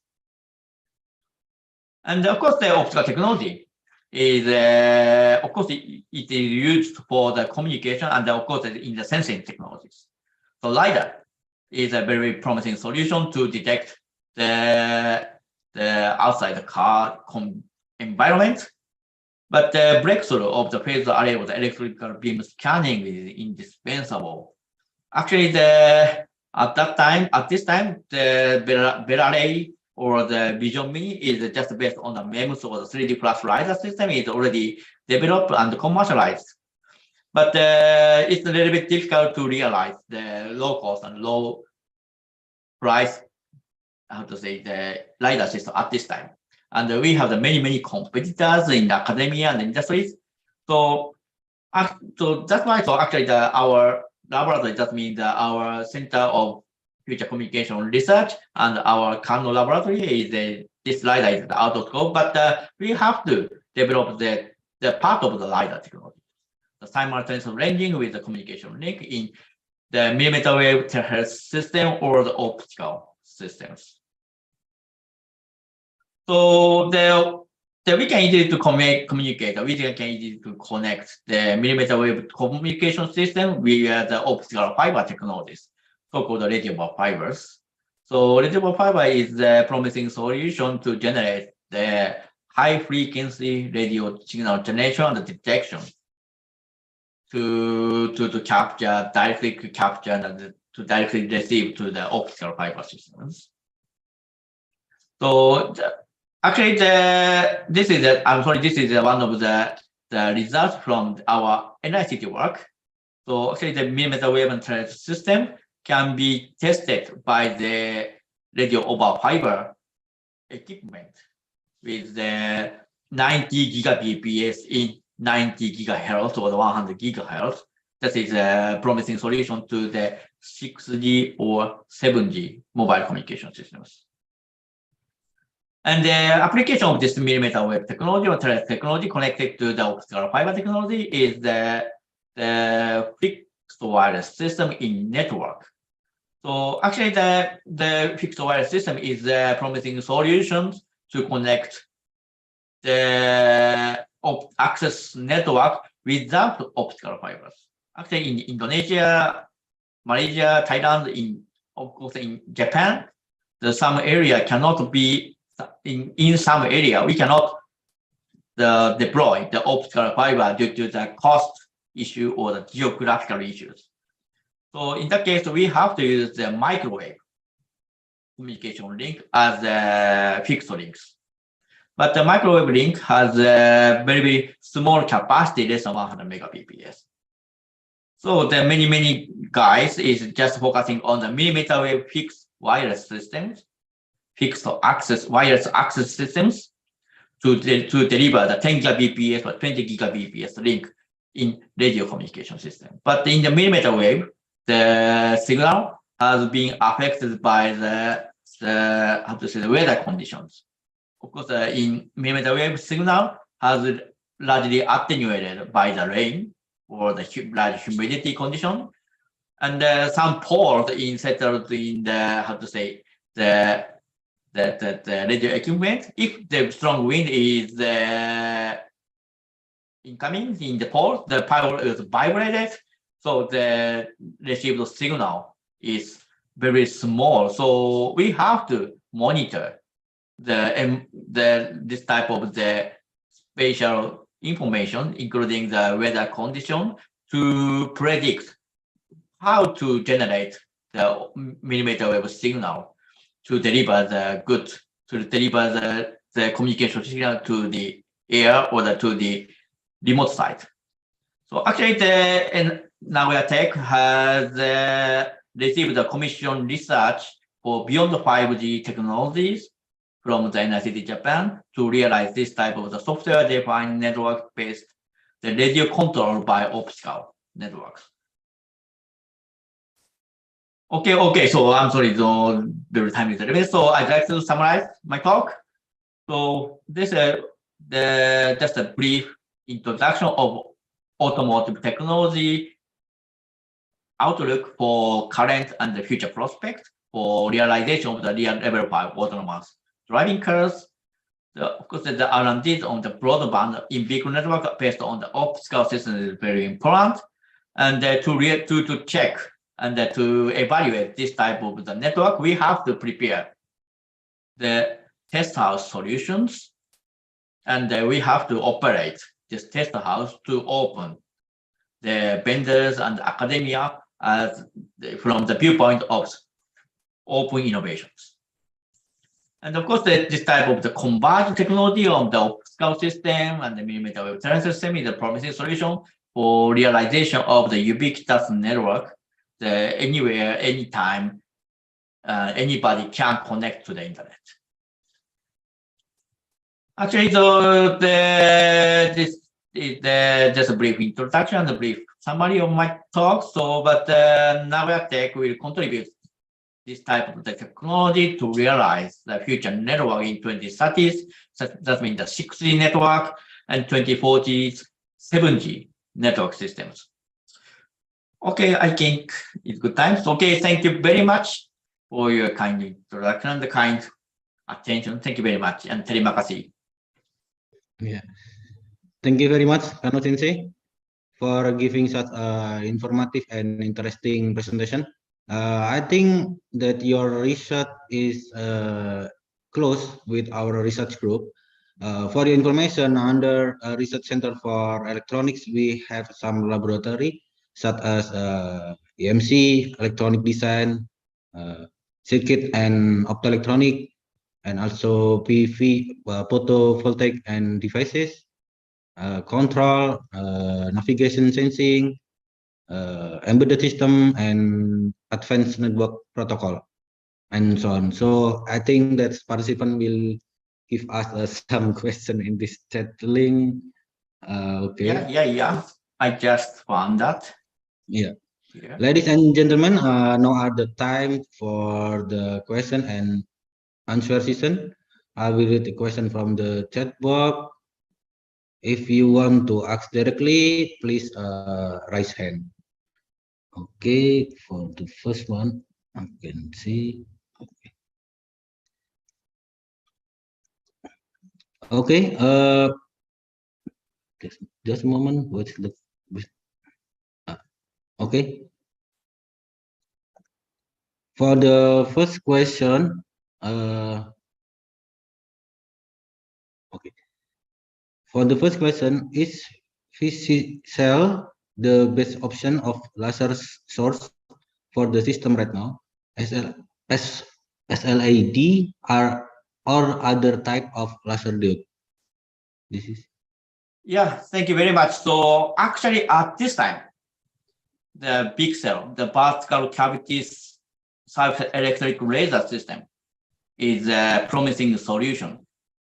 And of course, the optical technology is, of course, it is used for the communication and of course in the sensing technologies. So LIDAR is a very promising solution to detect the outside the car environment. But the breakthrough of the phase array of the electrical beam scanning is indispensable. Actually, at this time, the Bell Array or the Vision Mini is just based on the MEMS or the 3D plus LiDAR system is already developed and commercialized. But it's a little bit difficult to realize the low cost and low price, how to say, the LiDAR system at this time. And we have the many competitors in the academia and industries. So that's why. So actually, our laboratory, that means our Center of Future Communication Research and our Kano laboratory is this LiDAR is out of scope, but we have to develop the part of the LiDAR technology, the simultaneous ranging with the communication link in the millimeter wave terahertz system or the optical systems. So we can easily to communicate. We can easily to connect the millimeter wave communication system with the optical fiber technologies, so-called radio fibers. So radio fiber is a promising solution to generate the high frequency radio signal generation and detection to directly capture and to directly receive to the optical fiber systems. So actually, this is one of the results from our NICT work. So actually, the millimeter wave and terahertz system can be tested by the radio over fiber equipment with the 90 gigabps in 90 gigahertz or 100 gigahertz. That is a promising solution to the 6G or 7G mobile communication systems. And the application of this millimeter wave technology or terahertz technology connected to the optical fiber technology is the fixed wireless system in network. So actually, the fixed wireless system is a promising solution to connect the access network without optical fibers. Actually, in Indonesia, Malaysia, Thailand, of course in Japan, some area cannot be in some area we cannot deploy the optical fiber due to the cost issue or the geographical issues. So in that case, we have to use the microwave communication link as fixed links. But the microwave link has a very small capacity, less than 100 megabps. So the many guys is just focusing on the millimeter wave fixed wireless systems, fixed access wireless access systems to deliver the 10 gigabps or 20 gigabps link in radio communication system. But in the millimeter wave, the signal has been affected by the weather conditions. Of course, in millimeter wave signal has largely attenuated by the rain or the large humidity condition, and some poles settled in the the radio equipment. If the strong wind is incoming in the pole, the pole is vibrated, so the received signal is very small. So we have to monitor this type of the spatial information, including the weather condition, to predict how to generate the millimeter wave signal to deliver the communication signal to the air or to the remote site. So actually, the Nagoya Tech has received the commission research for beyond 5G technologies from the NICT Japan to realize this type of the software-defined network-based the radio controlled by optical networks. Okay. So I'm sorry, the time is limited. So I'd like to summarize my talk. So this is just a brief introduction of automotive technology outlook for current and the future prospects for realization of the real level 5 autonomous driving cars. Of course, the R&D on the broadband in-vehicle network based on the optical system is very important, and to check and to evaluate this type of the network, we have to prepare the test house solutions, and we have to operate this test house to open the vendors and academia from the viewpoint of open innovations. And of course, this type of the converged technology of the optical system and the millimeter wave transfer system is a promising solution for realization of the ubiquitous network. Anywhere, anytime, anybody can connect to the internet. Actually, this is just a brief introduction and a brief summary of my talk. So, but Nagoya Tech will contribute this type of the technology to realize the future network in 2030s. That means the 6G network and 2040s 7G network systems. Okay, I think it's good time. So, okay, thank you very much for your kind introduction and the kind attention. Thank you very much, and terima kasih. Yeah, thank you very much, Kano Sensei, for giving such informative and interesting presentation. I think that your research is close with our research group. For your information, under Research Center for Electronics, we have some laboratory such as EMC, electronic design, circuit and optoelectronic, and also PV, photovoltaic and devices, control, navigation sensing, embedded system, and advanced network protocol, and so on. So I think that participant will give us some question in this chat link. Okay. Yeah. I just found that. Yeah. Ladies and gentlemen, now are the time for the question and answer session. I will read the question from the chat box. If you want to ask directly, please raise hand. Okay, for the first one, I can see. Okay, just a moment. What's the okay? For the first question, Okay. For the first question, is cell the best option of laser source for the system right now? SLAD are or other type of laser diode? This is. Yeah, thank you very much. So actually at this time, the big cell, the vertical cavities surface electric laser system is a promising solution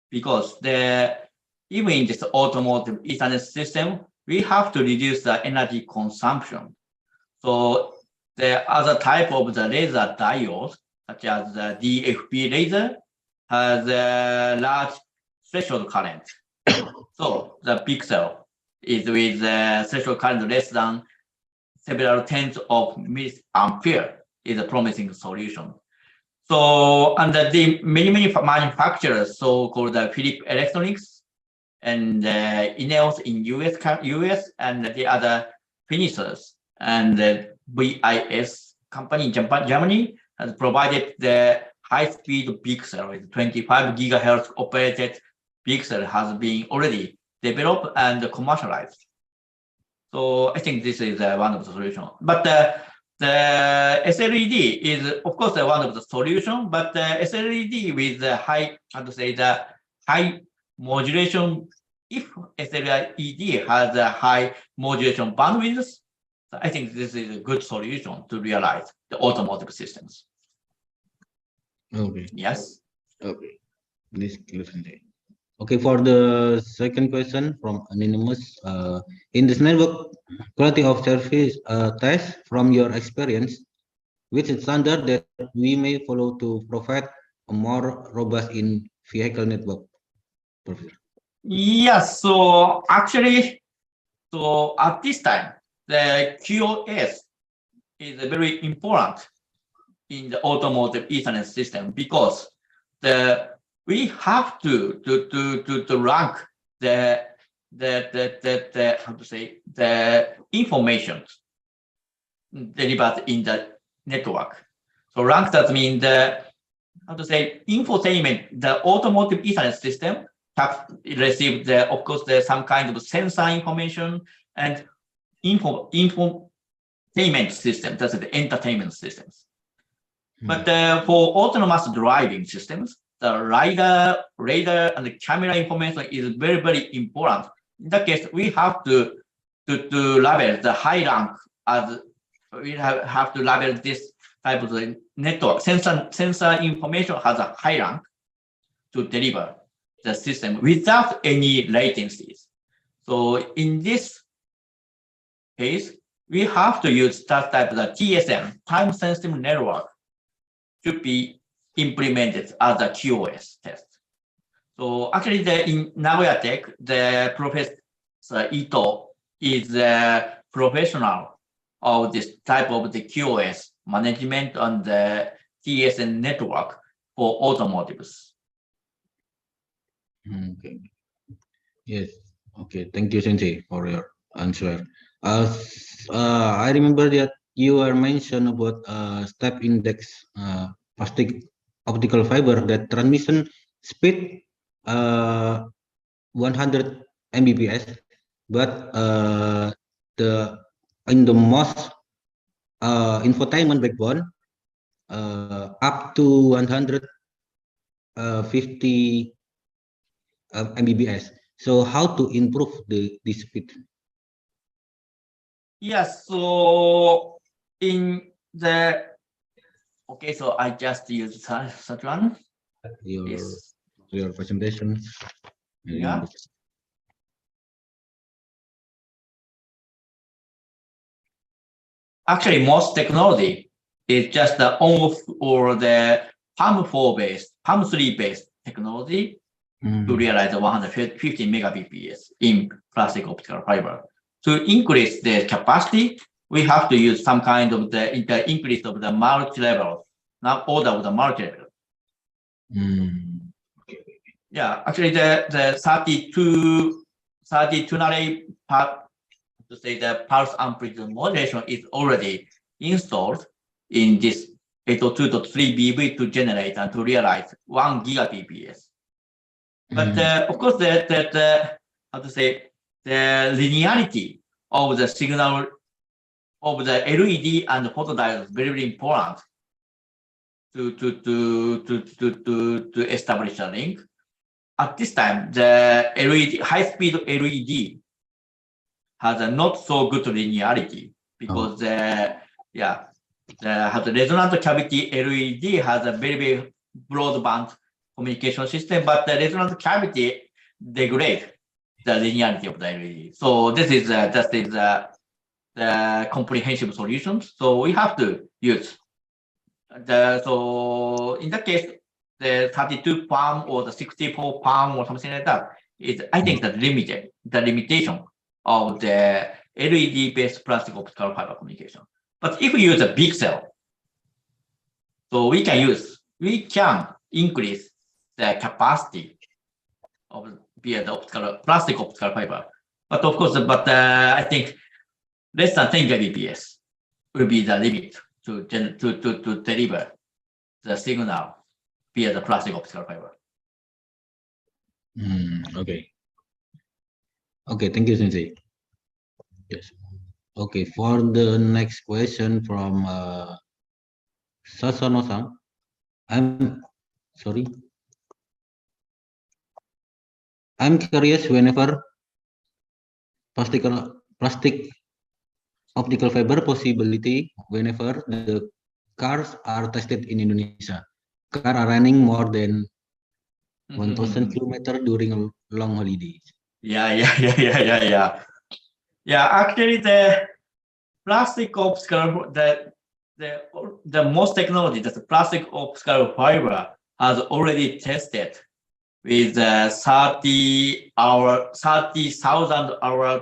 because even in this automotive Ethernet system, we have to reduce the energy consumption. So the other type of the laser diodes, such as the DFB laser, has a large threshold current. So the big cell is with a threshold current less than several tens of milliampere is a promising solution. So, and the many manufacturers, so-called Philip Electronics and INEOS in US and the other finishers and the VIS company in Germany has provided the high-speed big cell with 25 gigahertz operated big cell has been already developed and commercialized. So I think this is one of the solutions. But the SLED is, of course, one of the solutions. But the SLED with the high, how to say, the high modulation. If SLED has a high modulation bandwidth, I think this is a good solution to realize the automotive systems. Okay. Yes. Okay. This clearly. Okay, for the second question from Anonymous, in this network quality of service test, from your experience, which is standard that we may follow to provide a more robust in vehicle network? Professor. Yes, so actually, so at this time, the QoS is very important in the automotive Ethernet system because we have to rank the how to say the information delivered in the network. So rank that means the how to say infotainment. The automotive Ethernet system have received of course there's some kind of sensor information and infotainment system. That's the entertainment systems. But for autonomous driving systems, the radar, and the camera information is very, very important. In that case, we have to label the high rank as we have to label this type of network. Sensor information has a high rank to deliver the system without any latencies. So in this case, we have to use that type of the TSN, time sensitive network, to be implemented as a QoS test. So actually, in Nagoya Tech, the Professor Ito is a professional of this type of the QoS management on the TSN network for automotives. Okay. Yes. Okay. Thank you, Sensei, for your answer. I remember that you are mentioned about step index optical fiber that transmission speed 100 Mbps, but in the most infotainment backbone up to 150 Mbps. So how to improve this speed? Yes, so in the okay, so I just use such one. Your presentation. Yeah. Actually, most technology is just the on-off or the PAM4 based, PAM3 based technology to realize the 150 megabps in plastic optical fiber. To increase the capacity, we have to use some kind of the increase of the multi-level, not order of the multi-level. Yeah, actually the 32 array to say the pulse amplitude modulation is already installed in this 802.3 to generate and to realize 1 gigabps. But of course, the how to say, the linearity of the signal of the LED and the photodiode is very, very important to establish a link. At this time, the LED, high-speed LED has a not so good linearity because the resonant cavity LED has a very, very broadband communication system, but the resonant cavity degrades the linearity of the LED. So this is the comprehensive solution. So we have to use so in that case, the 32 palm or the 64 palm or something like that is, I think, the limitation of the LED-based plastic optical fiber communication. But if we use a big cell, so we can increase the capacity of via the plastic optical fiber. But of course, I think less than 10 Gbps will be the limit to deliver the signal via the plastic optical fiber. Okay. Okay, thank you, Sensei. Yes. Okay, for the next question from Sasono-san. I'm curious, whenever plastic optical fiber possibility, whenever the cars are tested in Indonesia, cars are running more than 1,000 kilometers during a long holiday. Yeah. Actually, the plastic optical, the most technology, the plastic optical fiber has already tested with 30,000 hour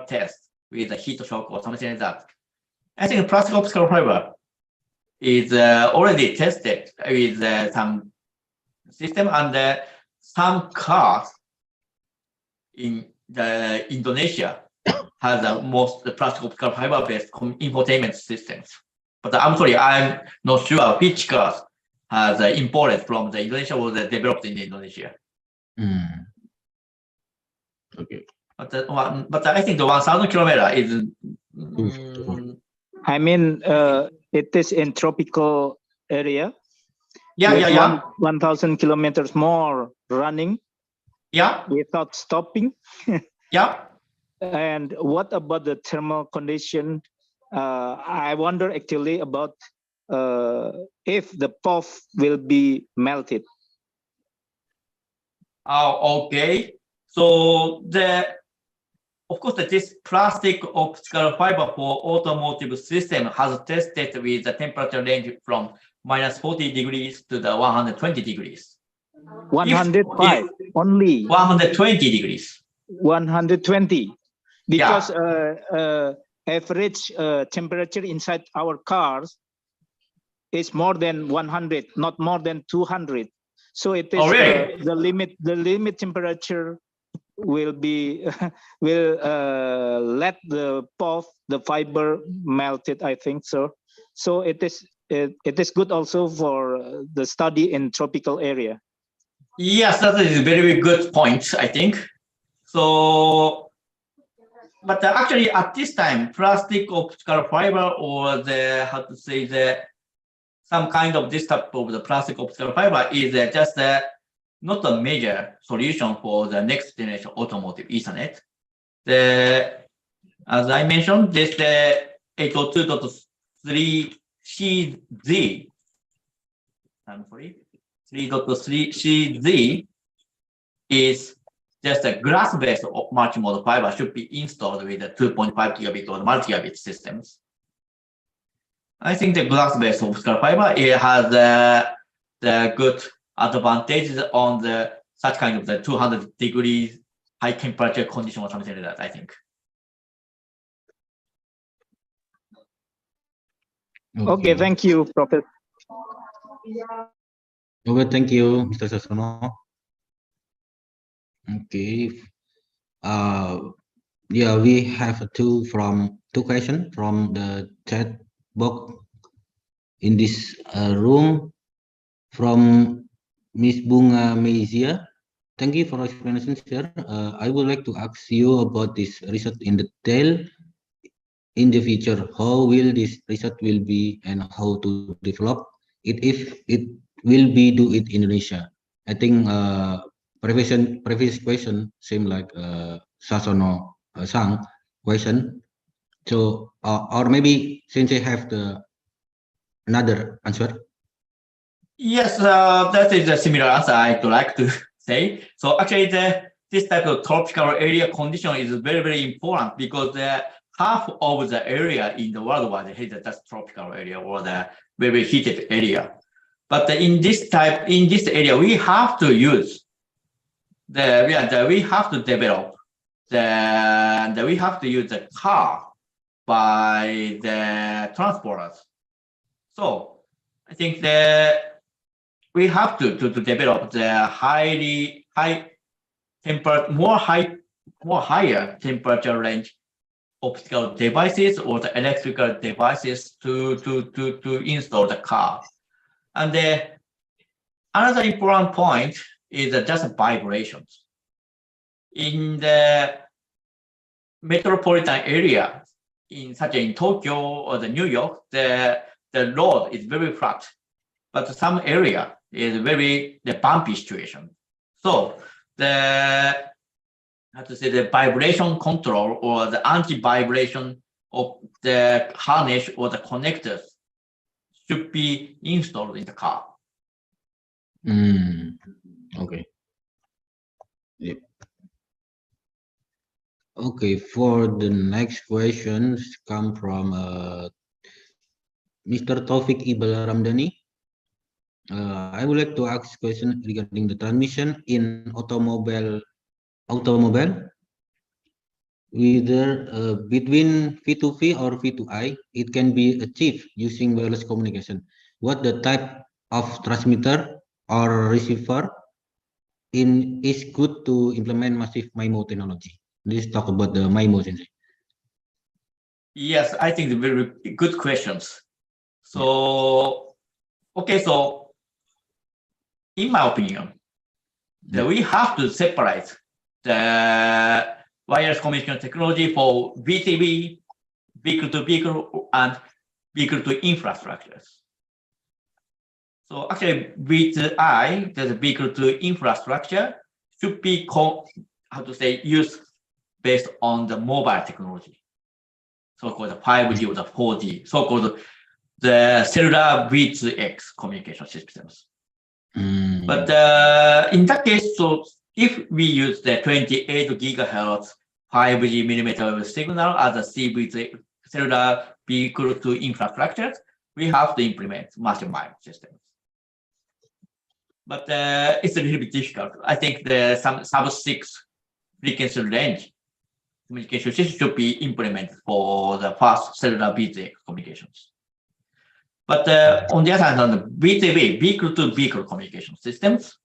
test with a heat shock or something like that. I think plastic optical fiber is already tested with some system, and some cars in Indonesia has the plastic optical fiber based infotainment systems. But I'm sorry, I'm not sure which cars has imported from the Indonesia or developed in Indonesia. Okay. But I think the 1,000 kilometer is. I mean, it is in tropical area. Yeah. 1,000 kilometers more running. Yeah. Without stopping. Yeah. And what about the thermal condition? I wonder actually about if the POF will be melted. Oh, okay. So of course, this plastic optical fiber for automotive system has tested with the temperature range from -40 degrees to the 120 degrees. 105 only. 120 degrees. 120, because average temperature inside our cars is more than 100, not more than 200. So it is the limit temperature will be let the POF, the fiber, melted, I think so. So it is good also for the study in tropical area. Yes, that is a very, very good point, I think. So, but actually at this time, plastic optical fiber or some kind of this type of the plastic optical fiber is just not a major solution for the next generation automotive Ethernet. As I mentioned, this 802.3CZ. I'm sorry, 3.3CZ is just a glass-based multimodal fiber should be installed with the 2.5 gigabit or multi-gigabit systems. I think the glass-based optical fiber, it has the good advantages on such kind of the 200 degrees high temperature condition or something like that, I think. Okay, thank you, Professor. Okay, thank you, Mr. Sasono. Okay. Yeah, we have two questions from the chat box. in this room from Miss Bunga Meizia. Thank you for explanation, sir. I would like to ask you about this research in detail in the future. How will this research will be and how to develop it if it will be do it in Indonesia? I think previous question same like Sasono Sang question. So or maybe since I have the another answer. Yes, that is a similar answer I'd like to say. So actually, this type of tropical area condition is very, very important because half of the area in the world is just tropical area or the very heated area. But in this area, we have to use we have to develop we have to use the car by the transporters. So I think we have to develop the higher temperature range optical devices or the electrical devices to install the car. And another important point is just vibrations. In the metropolitan area, such in Tokyo or the New York, the road is very flat, but some area is very bumpy situation. So the vibration control or the anti-vibration of the harness or the connectors should be installed in the car. Okay. Yep. Okay, for the next questions come from Mr. Taufik Ibal Ramdhani. I would like to ask question regarding the transmission in automobile, whether between V2V or V2I, it can be achieved using wireless communication. What the type of transmitter or receiver is good to implement massive MIMO technology? Let's talk about the MIMO. Yes, I think very good questions. So, okay, so in my opinion, we have to separate the wireless communication technology for VTV, vehicle to vehicle, and vehicle to infrastructures. So actually, V2I, the vehicle to infrastructure, should be used based on the mobile technology, so-called 5G or the 4G, so-called the cellular V2X communication systems. But in that case, so if we use the 28 gigahertz 5G millimeter wave signal as a CV cellular vehicle to infrastructure, we have to implement massive MIMO systems. But it's a little bit difficult. I think some sub-6 frequency range communication system should be implemented for the fast cellular V2X communications. But on the other hand, on the VTV, vehicle-to-vehicle communication systems,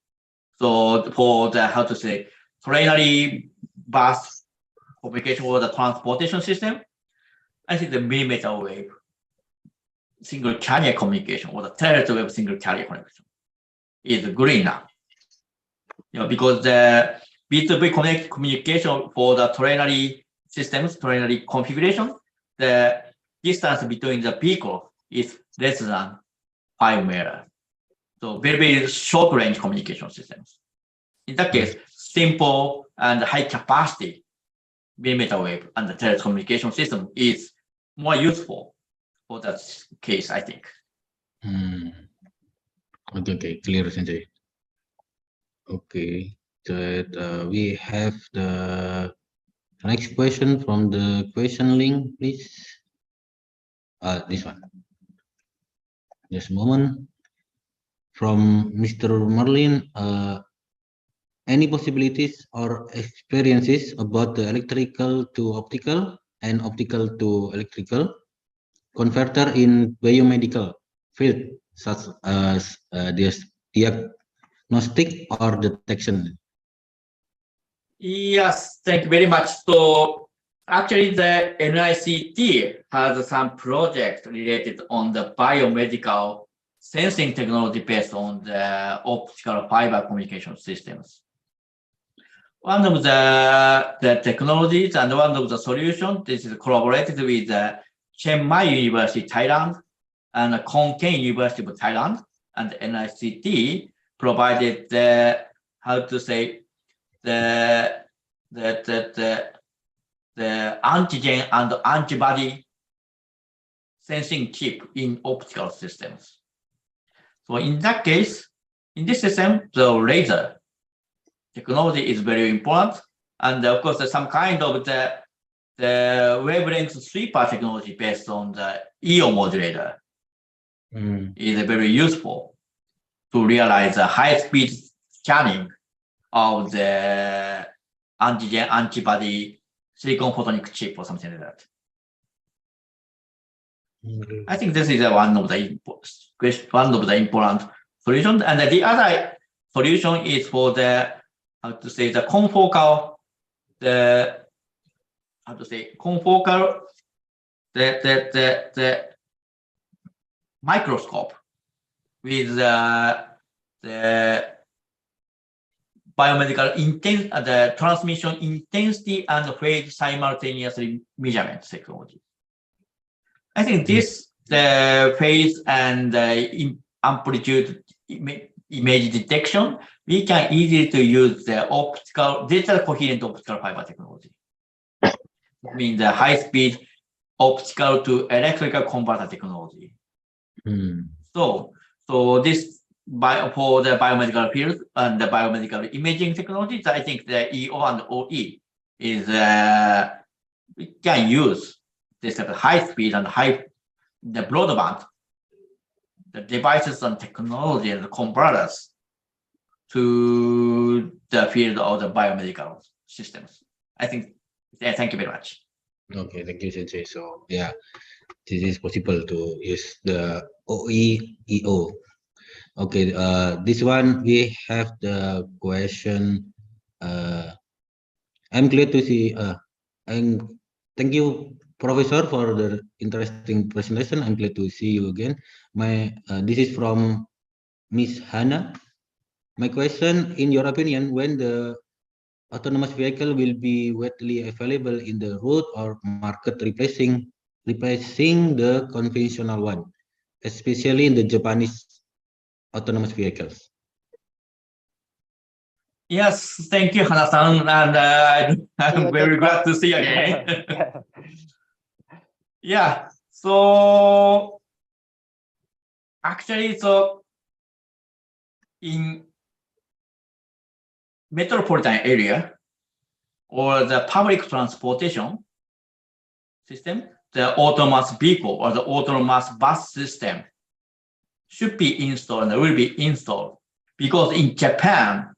so for the, trinary bus communication or the transportation system, I think the millimeter wave single carrier communication or the terrestrial wave single carrier connection is good enough. Because the B2B communication for the trinary systems, trinary configuration, the distance between the vehicle is less than 5 meters. So very, very short range communication systems. In that case, simple and high capacity millimeter wave and the telecommunication system is more useful for that case, I think. Okay, clear, Sanjay. Okay, so we have the next question from the question link, please. This one. Just a moment. From Mr. Merlin, any possibilities or experiences about the electrical to optical and optical to electrical converter in biomedical field, such as diagnostic or detection? Yes, thank you very much. So Actually, the NICT has some project related on the biomedical sensing technology based on the optical fiber communication systems. One of the technologies and one of the solutions, this is collaborated with Chiang Mai University, Thailand, and Khon Kaen University of Thailand, and NICT provided the, how to say, the antigen and antibody sensing chip in optical systems. So in that case, in this system, the laser technology is very important. And of course, there's some kind of the wavelength sweeper technology based on the EO modulator is very useful to realize a high-speed scanning of the antigen antibody silicon photonic chip or something like that. I think this is one of the important solutions. And the other solution is for the, how to say, the confocal, the microscope with the biomedical the transmission intensity and phase simultaneously measurement technology. I think this the phase and amplitude image detection, we can easily to use the optical digital coherent optical fiber technology. I mean the high speed optical to electrical converter technology. So this for the biomedical field and the biomedical imaging technologies, I think the EO and OE is we can use this high speed and the broadband, the devices and technology and the converters to the field of the biomedical systems. I think, thank you very much. Okay, thank you, Sensei. So yeah, this is possible to use the OE-EO. Okay, this one we have the question. I'm glad to see, and thank you, Professor, for the interesting presentation. I'm glad to see you again. This is from Miss Hannah. My question, in your opinion, when the autonomous vehicle will be widely available in the road or market, replacing the conventional one, especially in the Japanese autonomous vehicles? Yes, thank you, Hana-san, and I'm very glad to see you again. Yeah, so actually, so in metropolitan area or the public transportation system, the autonomous vehicle or the autonomous bus system should be installed and will be installed, because in Japan,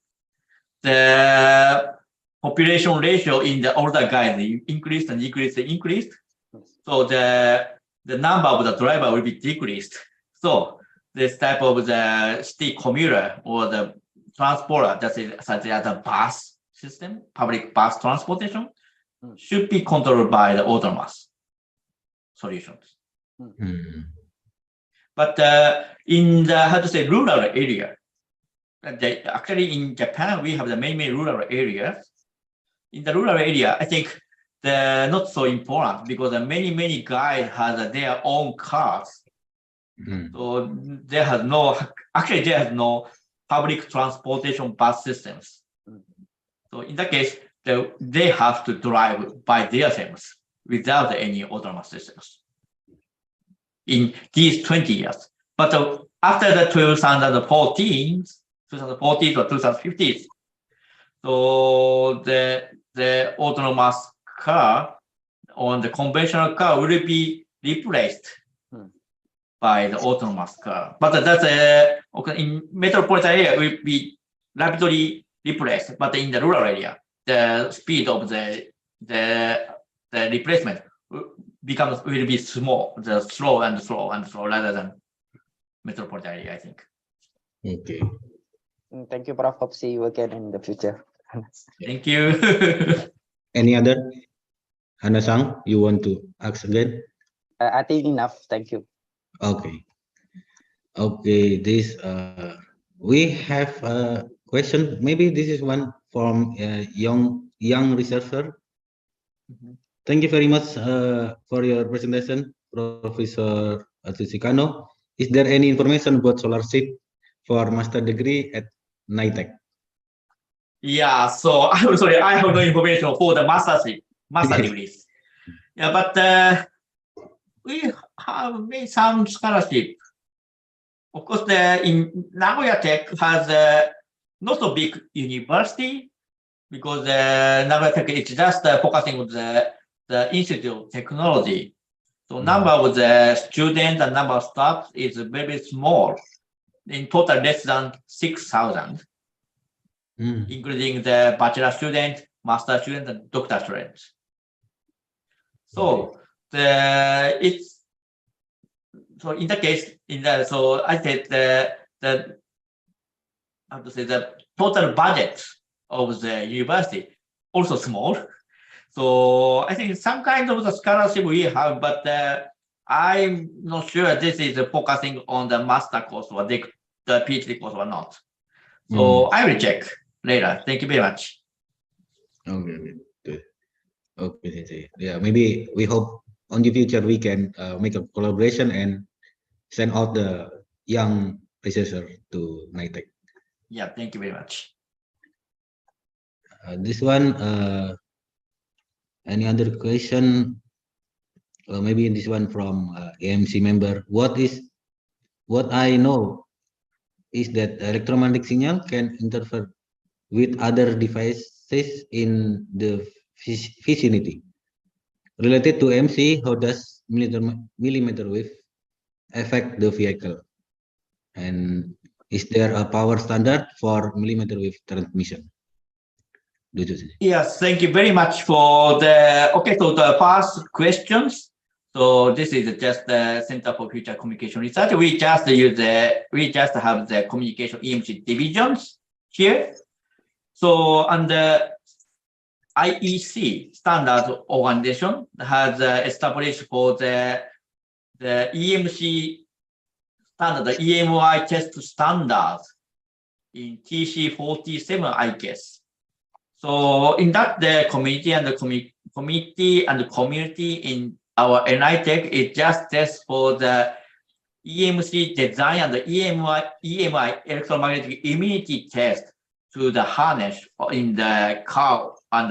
the population ratio in the older guys increased and increased. So the number of the driver will be decreased. So this type of the city commuter or the transporter, that is such as the bus system, public bus transportation, should be controlled by the autonomous solutions. But in the, how to say, rural area, actually in Japan, we have the many rural areas. In the rural area, I think they're not so important because many guys have their own cars. So there has no public transportation bus systems. So in that case, they have to drive by themselves without any autonomous systems in these 20 years. But after the 2014 or 2015, so the autonomous car on the conventional car will be replaced by the autonomous car. But that's in metropolitan area will be rapidly replaced. But in the rural area, the speed of the replacement will be slow rather than metropolitan area, I think. Okay. Thank you, Prof. Hope see you again in the future. Thank you. Any other? Hana-san, you want to ask again? I think enough. Thank you. Okay. Okay, this we have a question. Maybe this is one from a young researcher. Thank you very much for your presentation, Professor Atsushikano. Is there any information about scholarship for master degree at NITEC? Yeah, so I'm sorry, I have no information for the master degrees. Yeah, but we have made some scholarship. Of course, in Nagoya Tech has not so big university because Nagoya Tech is just focusing on the Institute of Technology. So number of the students and number of staff is very small. In total, less than 6,000, including the bachelor student, master student, and doctor students. So so in that case, so I said the total budget of the university also small. So I think some kind of the scholarship we have, but I'm not sure this is focusing on the master course or the PhD course or not. So I will check later. Thank you very much. Okay, good. Okay, yeah, maybe we hope on the future we can make a collaboration and send out the young researcher to NITEC. Yeah, thank you very much. This one, any other question? Maybe this one from AMC member. What I know is that electromagnetic signal can interfere with other devices in the vicinity. Related to MC, how does millimeter wave affect the vehicle? And is there a power standard for millimeter wave transmission? Yes, thank you very much for the, so the first questions. So this is just the Center for Future Communication Research. We just have the communication EMC divisions here. So under IEC standard organization has established for the EMC standard, the EMI test standard in TC47, I guess. So in that, the community and the community in our NITEC is just test for the EMC design and the EMI electromagnetic immunity test to the harness in the car and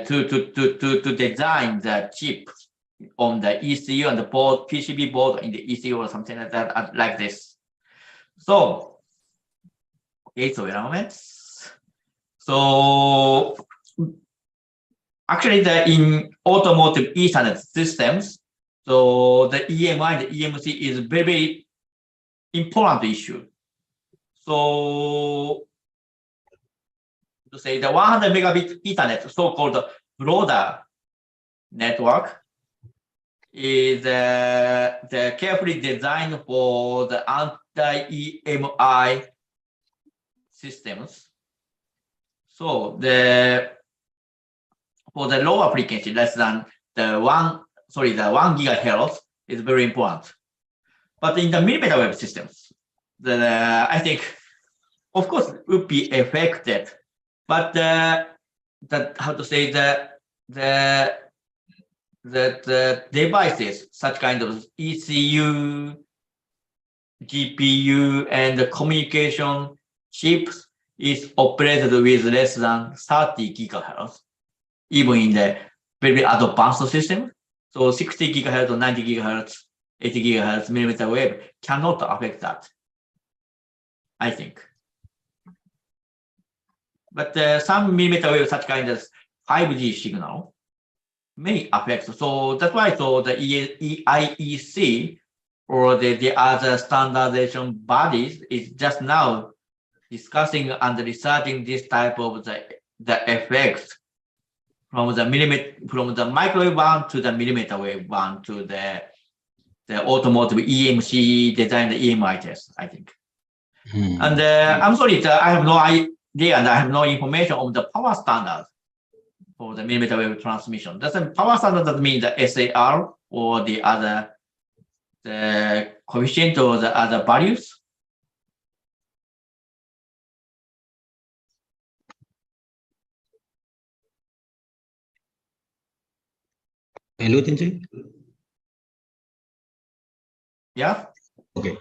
to design the chip on the ECU and the board, PCB board in the ECU or something like that, like this. So, okay, so So actually, in automotive Ethernet systems, so the EMI, the EMC is very important issue. So to say the 100 megabit Ethernet, so-called broader network, is the carefully designed for the anti-EMI systems. So for the lower frequency, less than the 1 gigahertz is very important. But in the millimeter wave systems, I think, of course, would be affected. But the devices, such kind of ECU, GPU, and the communication chips is operated with less than 30 gigahertz, even in the very advanced system. So 60 gigahertz or 90 gigahertz, 80 gigahertz millimeter wave cannot affect that, I think. But some millimeter wave, such kind of 5G signal, may affect. So that's why the IEC or the other standardization bodies is just now discussing and researching this type of the effects from the microwave band to the millimeter wave band to the automotive EMC design, the EMI test, I think. And I'm sorry, I have no idea and I have no information on the power standard for the millimeter wave transmission. Doesn't power standard doesn't mean the SAR or the other the coefficient or the other values. Hello, Tinci? Yeah. Okay,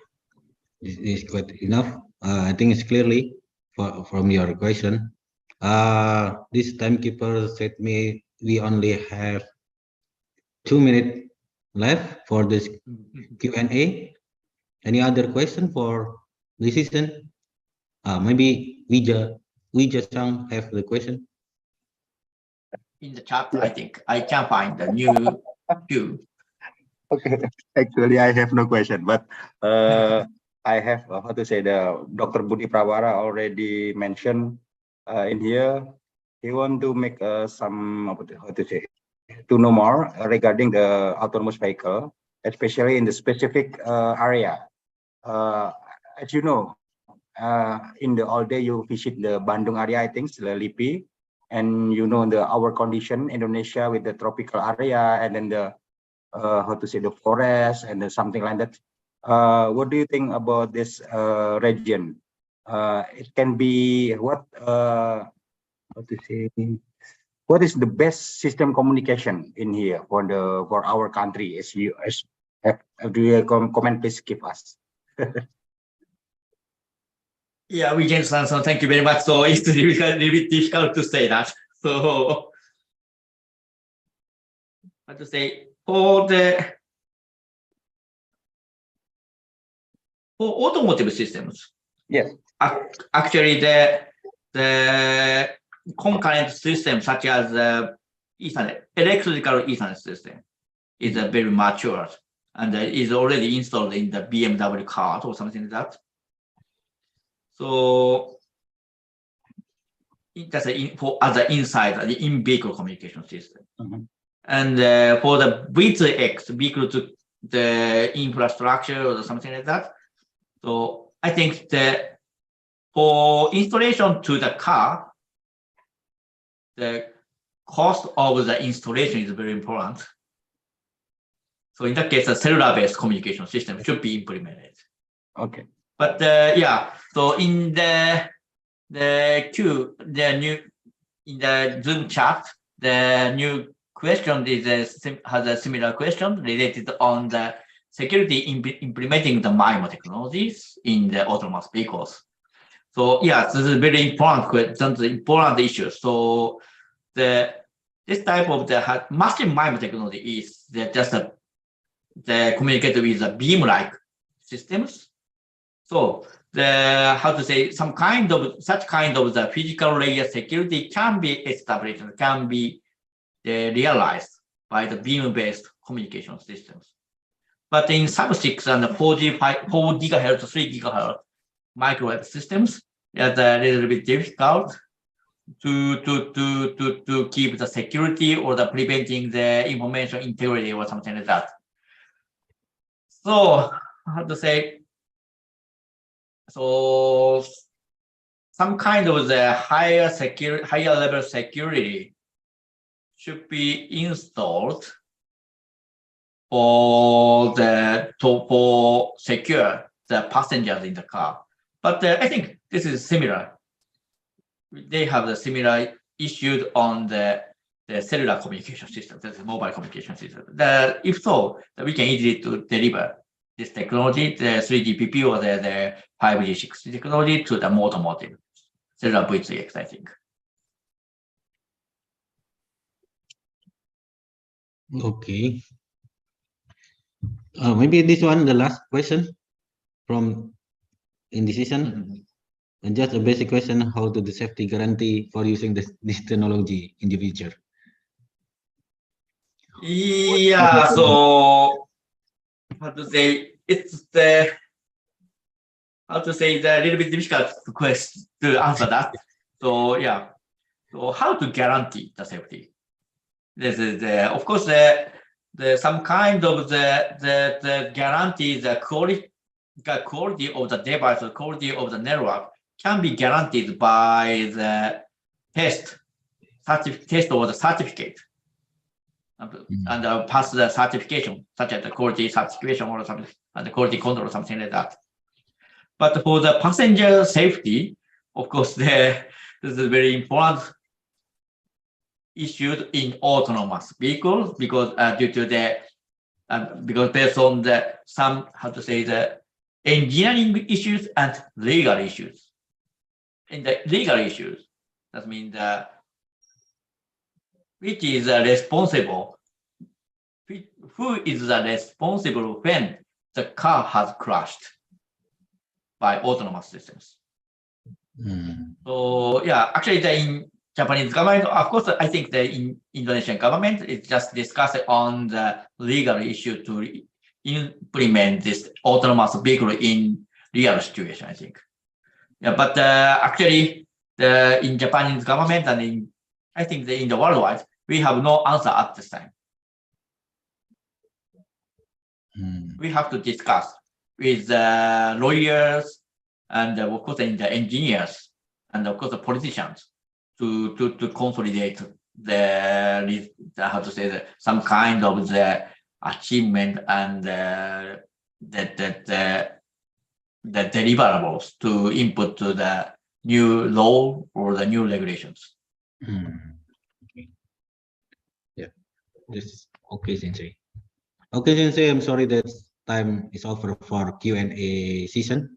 this is quite enough. I think it's clearly from your question. This timekeeper said me we only have 2 minutes left for this Q&A. Any other question for this session? Maybe we just have the question. In the chat, I think I can find the new queue. Okay, actually, I have no question, but I have how to say the Dr. Budi Prawara already mentioned in here. He want to make some how to say to know more regarding the autonomous vehicle, especially in the specific area. As you know, in the all day you visit the Bandung area, I think, the LIPI, and you know our condition Indonesia with the tropical area and then the how to say the forest and then something like that. What do you think about this region? It can be what how to say, what is the best system communication in here for our country? As you do you comment, please give us. Yeah, we can answer. Thank you very much. So it's a little bit difficult to say that. So how to say for automotive systems? Yes. Actually, the concurrent system such as Ethernet, electrical Ethernet system is very mature and is already installed in the BMW car or something like that. So that's for other inside the in-vehicle communication system. And for the V2X, vehicle to the infrastructure or something like that. So I think that for installation to the car, the cost of the installation is very important. So in that case, a cellular-based communication system should be implemented. Okay. But yeah, so in the queue, in the Zoom chat, the new question has a similar question related on the security implementing the Mimo technologies in the autonomous vehicles. So yeah, this is a very important question, important issue. So this type of the massive Mimo technology is just the communicate with the beam-like systems. So how to say such kind of the physical layer security can be established, can be realized by the beam-based communication systems. But in sub-6 and 4G, 4 gigahertz, 3 gigahertz microwave systems, it's a little bit difficult to keep the security or the preventing the information integrity or something like that. So how to say? So some kind of the higher level security should be installed for secure the passengers in the car. But I think this is similar. They have the similar issues on the cellular communication system, the mobile communication system. If so, we can easily to deliver this technology, the 3GPP or the 5G 6 technology to the automotive cellular V2X, I think. Okay. Maybe this one, the last question from Indecision. And just a basic question, how to the safety guarantee for using this technology in the future? Yeah, so how to say, it's the little bit difficult question to answer that. So yeah, so how to guarantee the safety? This is of course some kind of the guarantee the quality of the device, the quality of the network can be guaranteed by the test test or the certificate and pass the certification, such as the quality certification or something, and the quality control or something like that. But for the passenger safety, of course, this is a very important issue in autonomous vehicles because due to the because based on the some the engineering issues and legal issues. In the legal issues, that means which is responsible, who is the responsible when the car has crashed by autonomous systems. So yeah, actually in Japanese government, of course, I think the Indonesian government is just discussing on the legal issue to implement this autonomous vehicle in real situation, I think. Yeah, but actually, in Japanese government and I think in the worldwide, we have no answer at this time. We have to discuss with lawyers and of course the engineers and of course the politicians to consolidate the how to say some kind of the achievement and the deliverables to input to the new law or the new regulations. Okay. Yeah, this is okay, Sensei. Okay, Sensei, I'm sorry that time is over for Q&A session.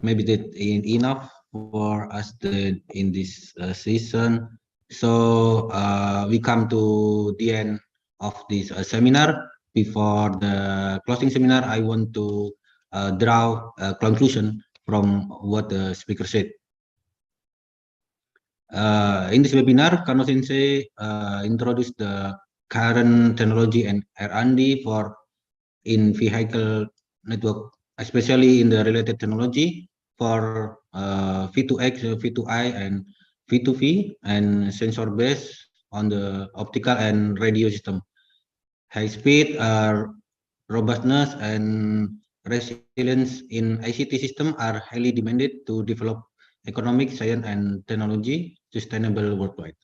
Maybe that enough for us in this season. So we come to the end of this seminar. Before the closing seminar, I want to draw a conclusion from what the speaker said. In this webinar, Kano Sensei introduced the current technology and R&D for in-vehicle network, especially in the related technology for V2X, V2I, and V2V, and sensor based on the optical and radio system. High speed, robustness, and resilience in ICT system are highly demanded to develop economic, science, and technology sustainable worldwide.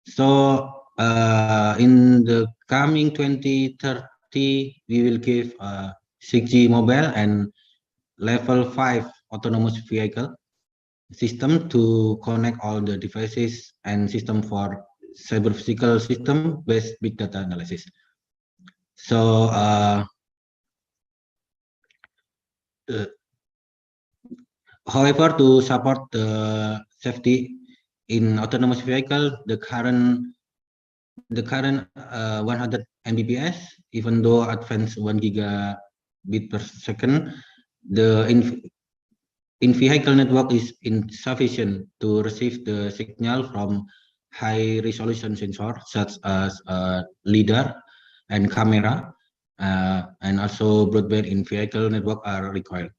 So in the coming 2030, we will give 6G mobile and level 5 autonomous vehicle system to connect all the devices and system for cyber physical system based big data analysis. So however, to support the safety in autonomous vehicle, the current 100 Mbps, even though advanced 1 gigabit per second, the in-vehicle network is insufficient to receive the signal from high-resolution sensor such as LIDAR and camera, and also broadband in-vehicle network are required.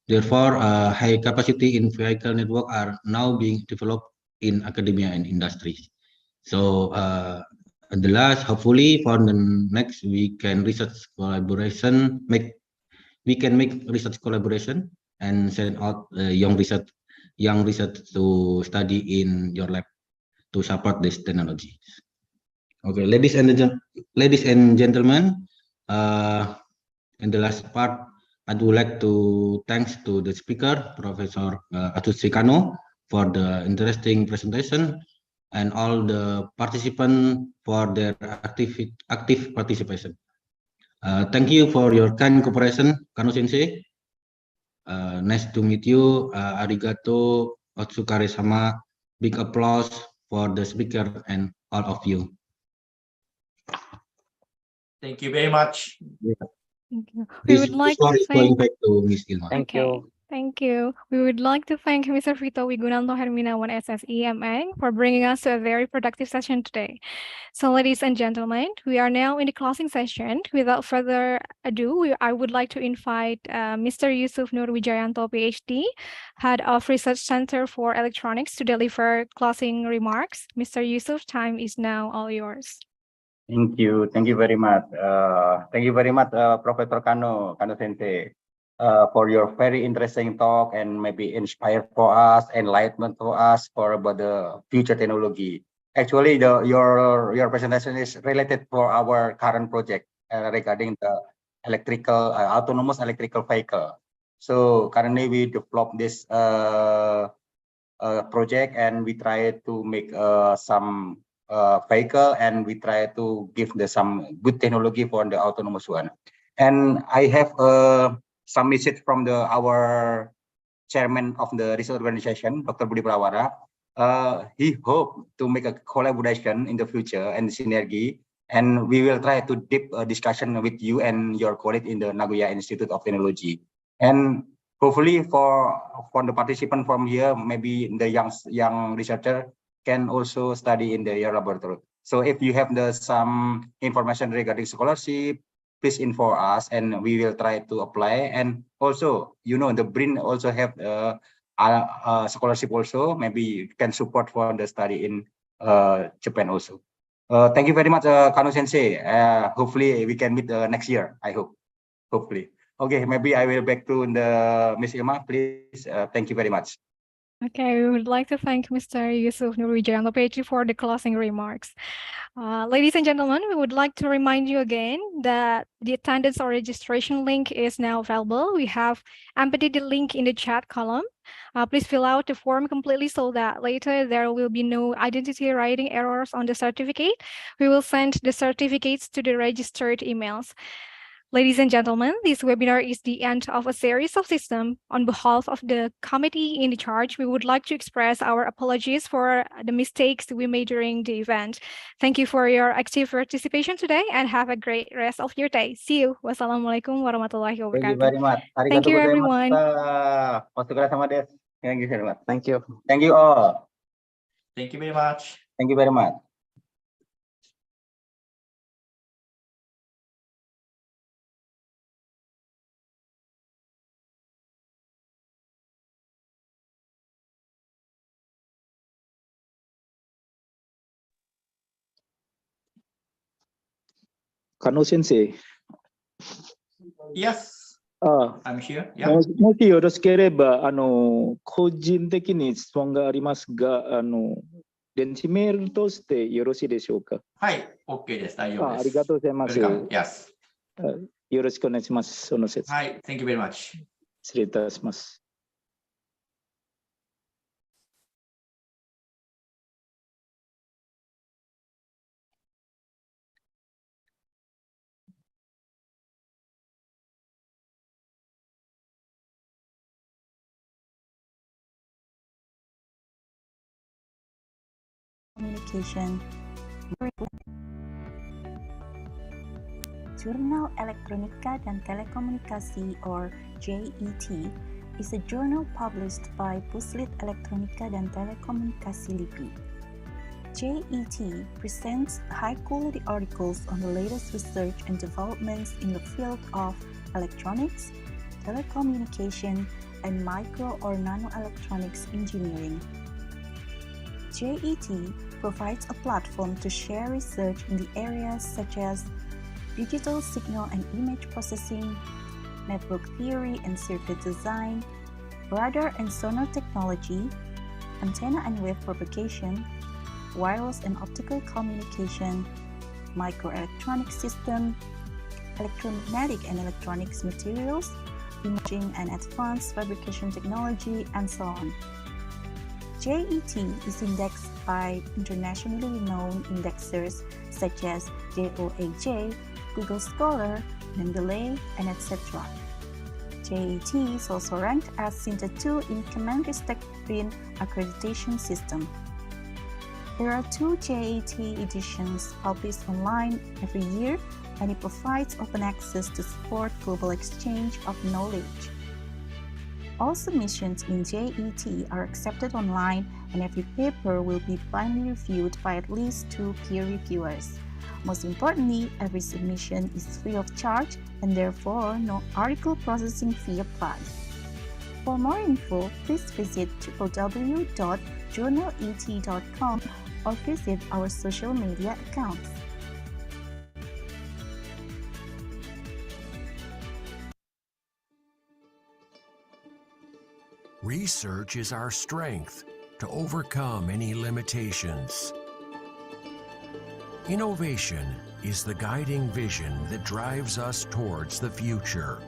Therefore, high-capacity in-vehicle network are now being developed in academia and industry. So, the last, hopefully, for the next, we can research collaboration, we can make research collaboration and send out young research to study in your lab to support this technology. Okay, ladies and gentlemen, in the last part, I would like to thanks to the speaker, Professor Atsushi Kano, for the interesting presentation and all the participants for their active participation. Thank you for your kind cooperation, Kano Sensei. Nice to meet you. Arigato, otsukare-sama. Big applause for the speaker and all of you. Thank you very much. Yeah. Thank you. We would like to thank. Going back to Miss Ilma. Thank you. Thank you. We would like to thank Mr. Vito Wigunanto Herminawan SSEMA for bringing us to a very productive session today. So, ladies and gentlemen, we are now in the closing session. Without further ado, I would like to invite Mr. Yusuf Nur Wijayanto, PhD, Head of Research Center for Electronics, to deliver closing remarks. Mr. Yusuf, time is now all yours. Thank you very much. Thank you very much, Professor Kano Sensei, for your very interesting talk and maybe inspire for us, enlightenment for us for about the future technology. Actually, your presentation is related for our current project regarding the autonomous electrical vehicle. So currently we develop this project and we try to make some vehicle and we try to give some good technology for the autonomous one. And I have some message from our chairman of the research organization, Dr. Budi Prawara. He hope to make a collaboration in the future and synergy, and we will try to deep discussion with you and your colleague in the Nagoya Institute of Technology. And hopefully for the participant from here, maybe the young researcher can also study in your laboratory. So if you have some information regarding scholarship, please inform us and we will try to apply. And also, the BRIN also have scholarship also. Maybe you can support for the study in Japan also. Thank you very much, Kano Sensei. Hopefully we can meet next year, I hope. Hopefully. Okay, maybe I will back to Ms. Irma, please. Thank you very much. Okay, we would like to thank Mr. Yusuf Nur Wijayanto, PhD, for the closing remarks. Ladies and gentlemen, we would like to remind you again that the attendance or registration link is now available. We have embedded the link in the chat column. Please fill out the form completely so that later there will be no identity writing errors on the certificate. We will send the certificates to the registered emails. Ladies and gentlemen, this webinar is the end of a series of systems. On behalf of the committee in charge, we would like to express our apologies for the mistakes we made during the event. Thank you for your active participation today and have a great rest of your day. See you. Wassalamualaikum warahmatullahi wabarakatuh. Thank you very much. Thank you, everyone. Thank you very much. Thank you. Thank you all. Thank you very much. Thank you very much. Kano Sensei. Yes, あ I'm here. も Yeah. もしよろしければ、個人的に質問がありますが、電子メールとしてよろしいでしょうか。はい、OK です。大丈夫です。ありがとうございます。 Welcome. Yes. よろしくお願いします。その説。はい、Thank you very much. 失礼いたします。Communication. Jurnal Elektronika dan Telekomunikasi or JET is a journal published by Puslit Elektronika dan Telekomunikasi LIPI. JET presents high-quality articles on the latest research and developments in the field of electronics, telecommunication, and micro or nanoelectronics engineering. JET provides a platform to share research in the areas such as digital signal and image processing, network theory and circuit design, radar and sonar technology, antenna and wave propagation, wireless and optical communication, microelectronic system, electromagnetic and electronics materials, imaging and advanced fabrication technology, and so on. JET is indexed by internationally renowned indexers such as JOAJ, Google Scholar, Mendeley, and etc. JET is also ranked as Sinta 2 in Commander's TechPrint accreditation system. There are 2 JET editions published online every year, and it provides open access to support global exchange of knowledge. All submissions in JET are accepted online, and every paper will be blindly reviewed by at least 2 peer reviewers. Most importantly, every submission is free of charge, and therefore no article processing fee applies. For more info, please visit www.journalet.com or visit our social media accounts. Research is our strength to overcome any limitations. Innovation is the guiding vision that drives us towards the future.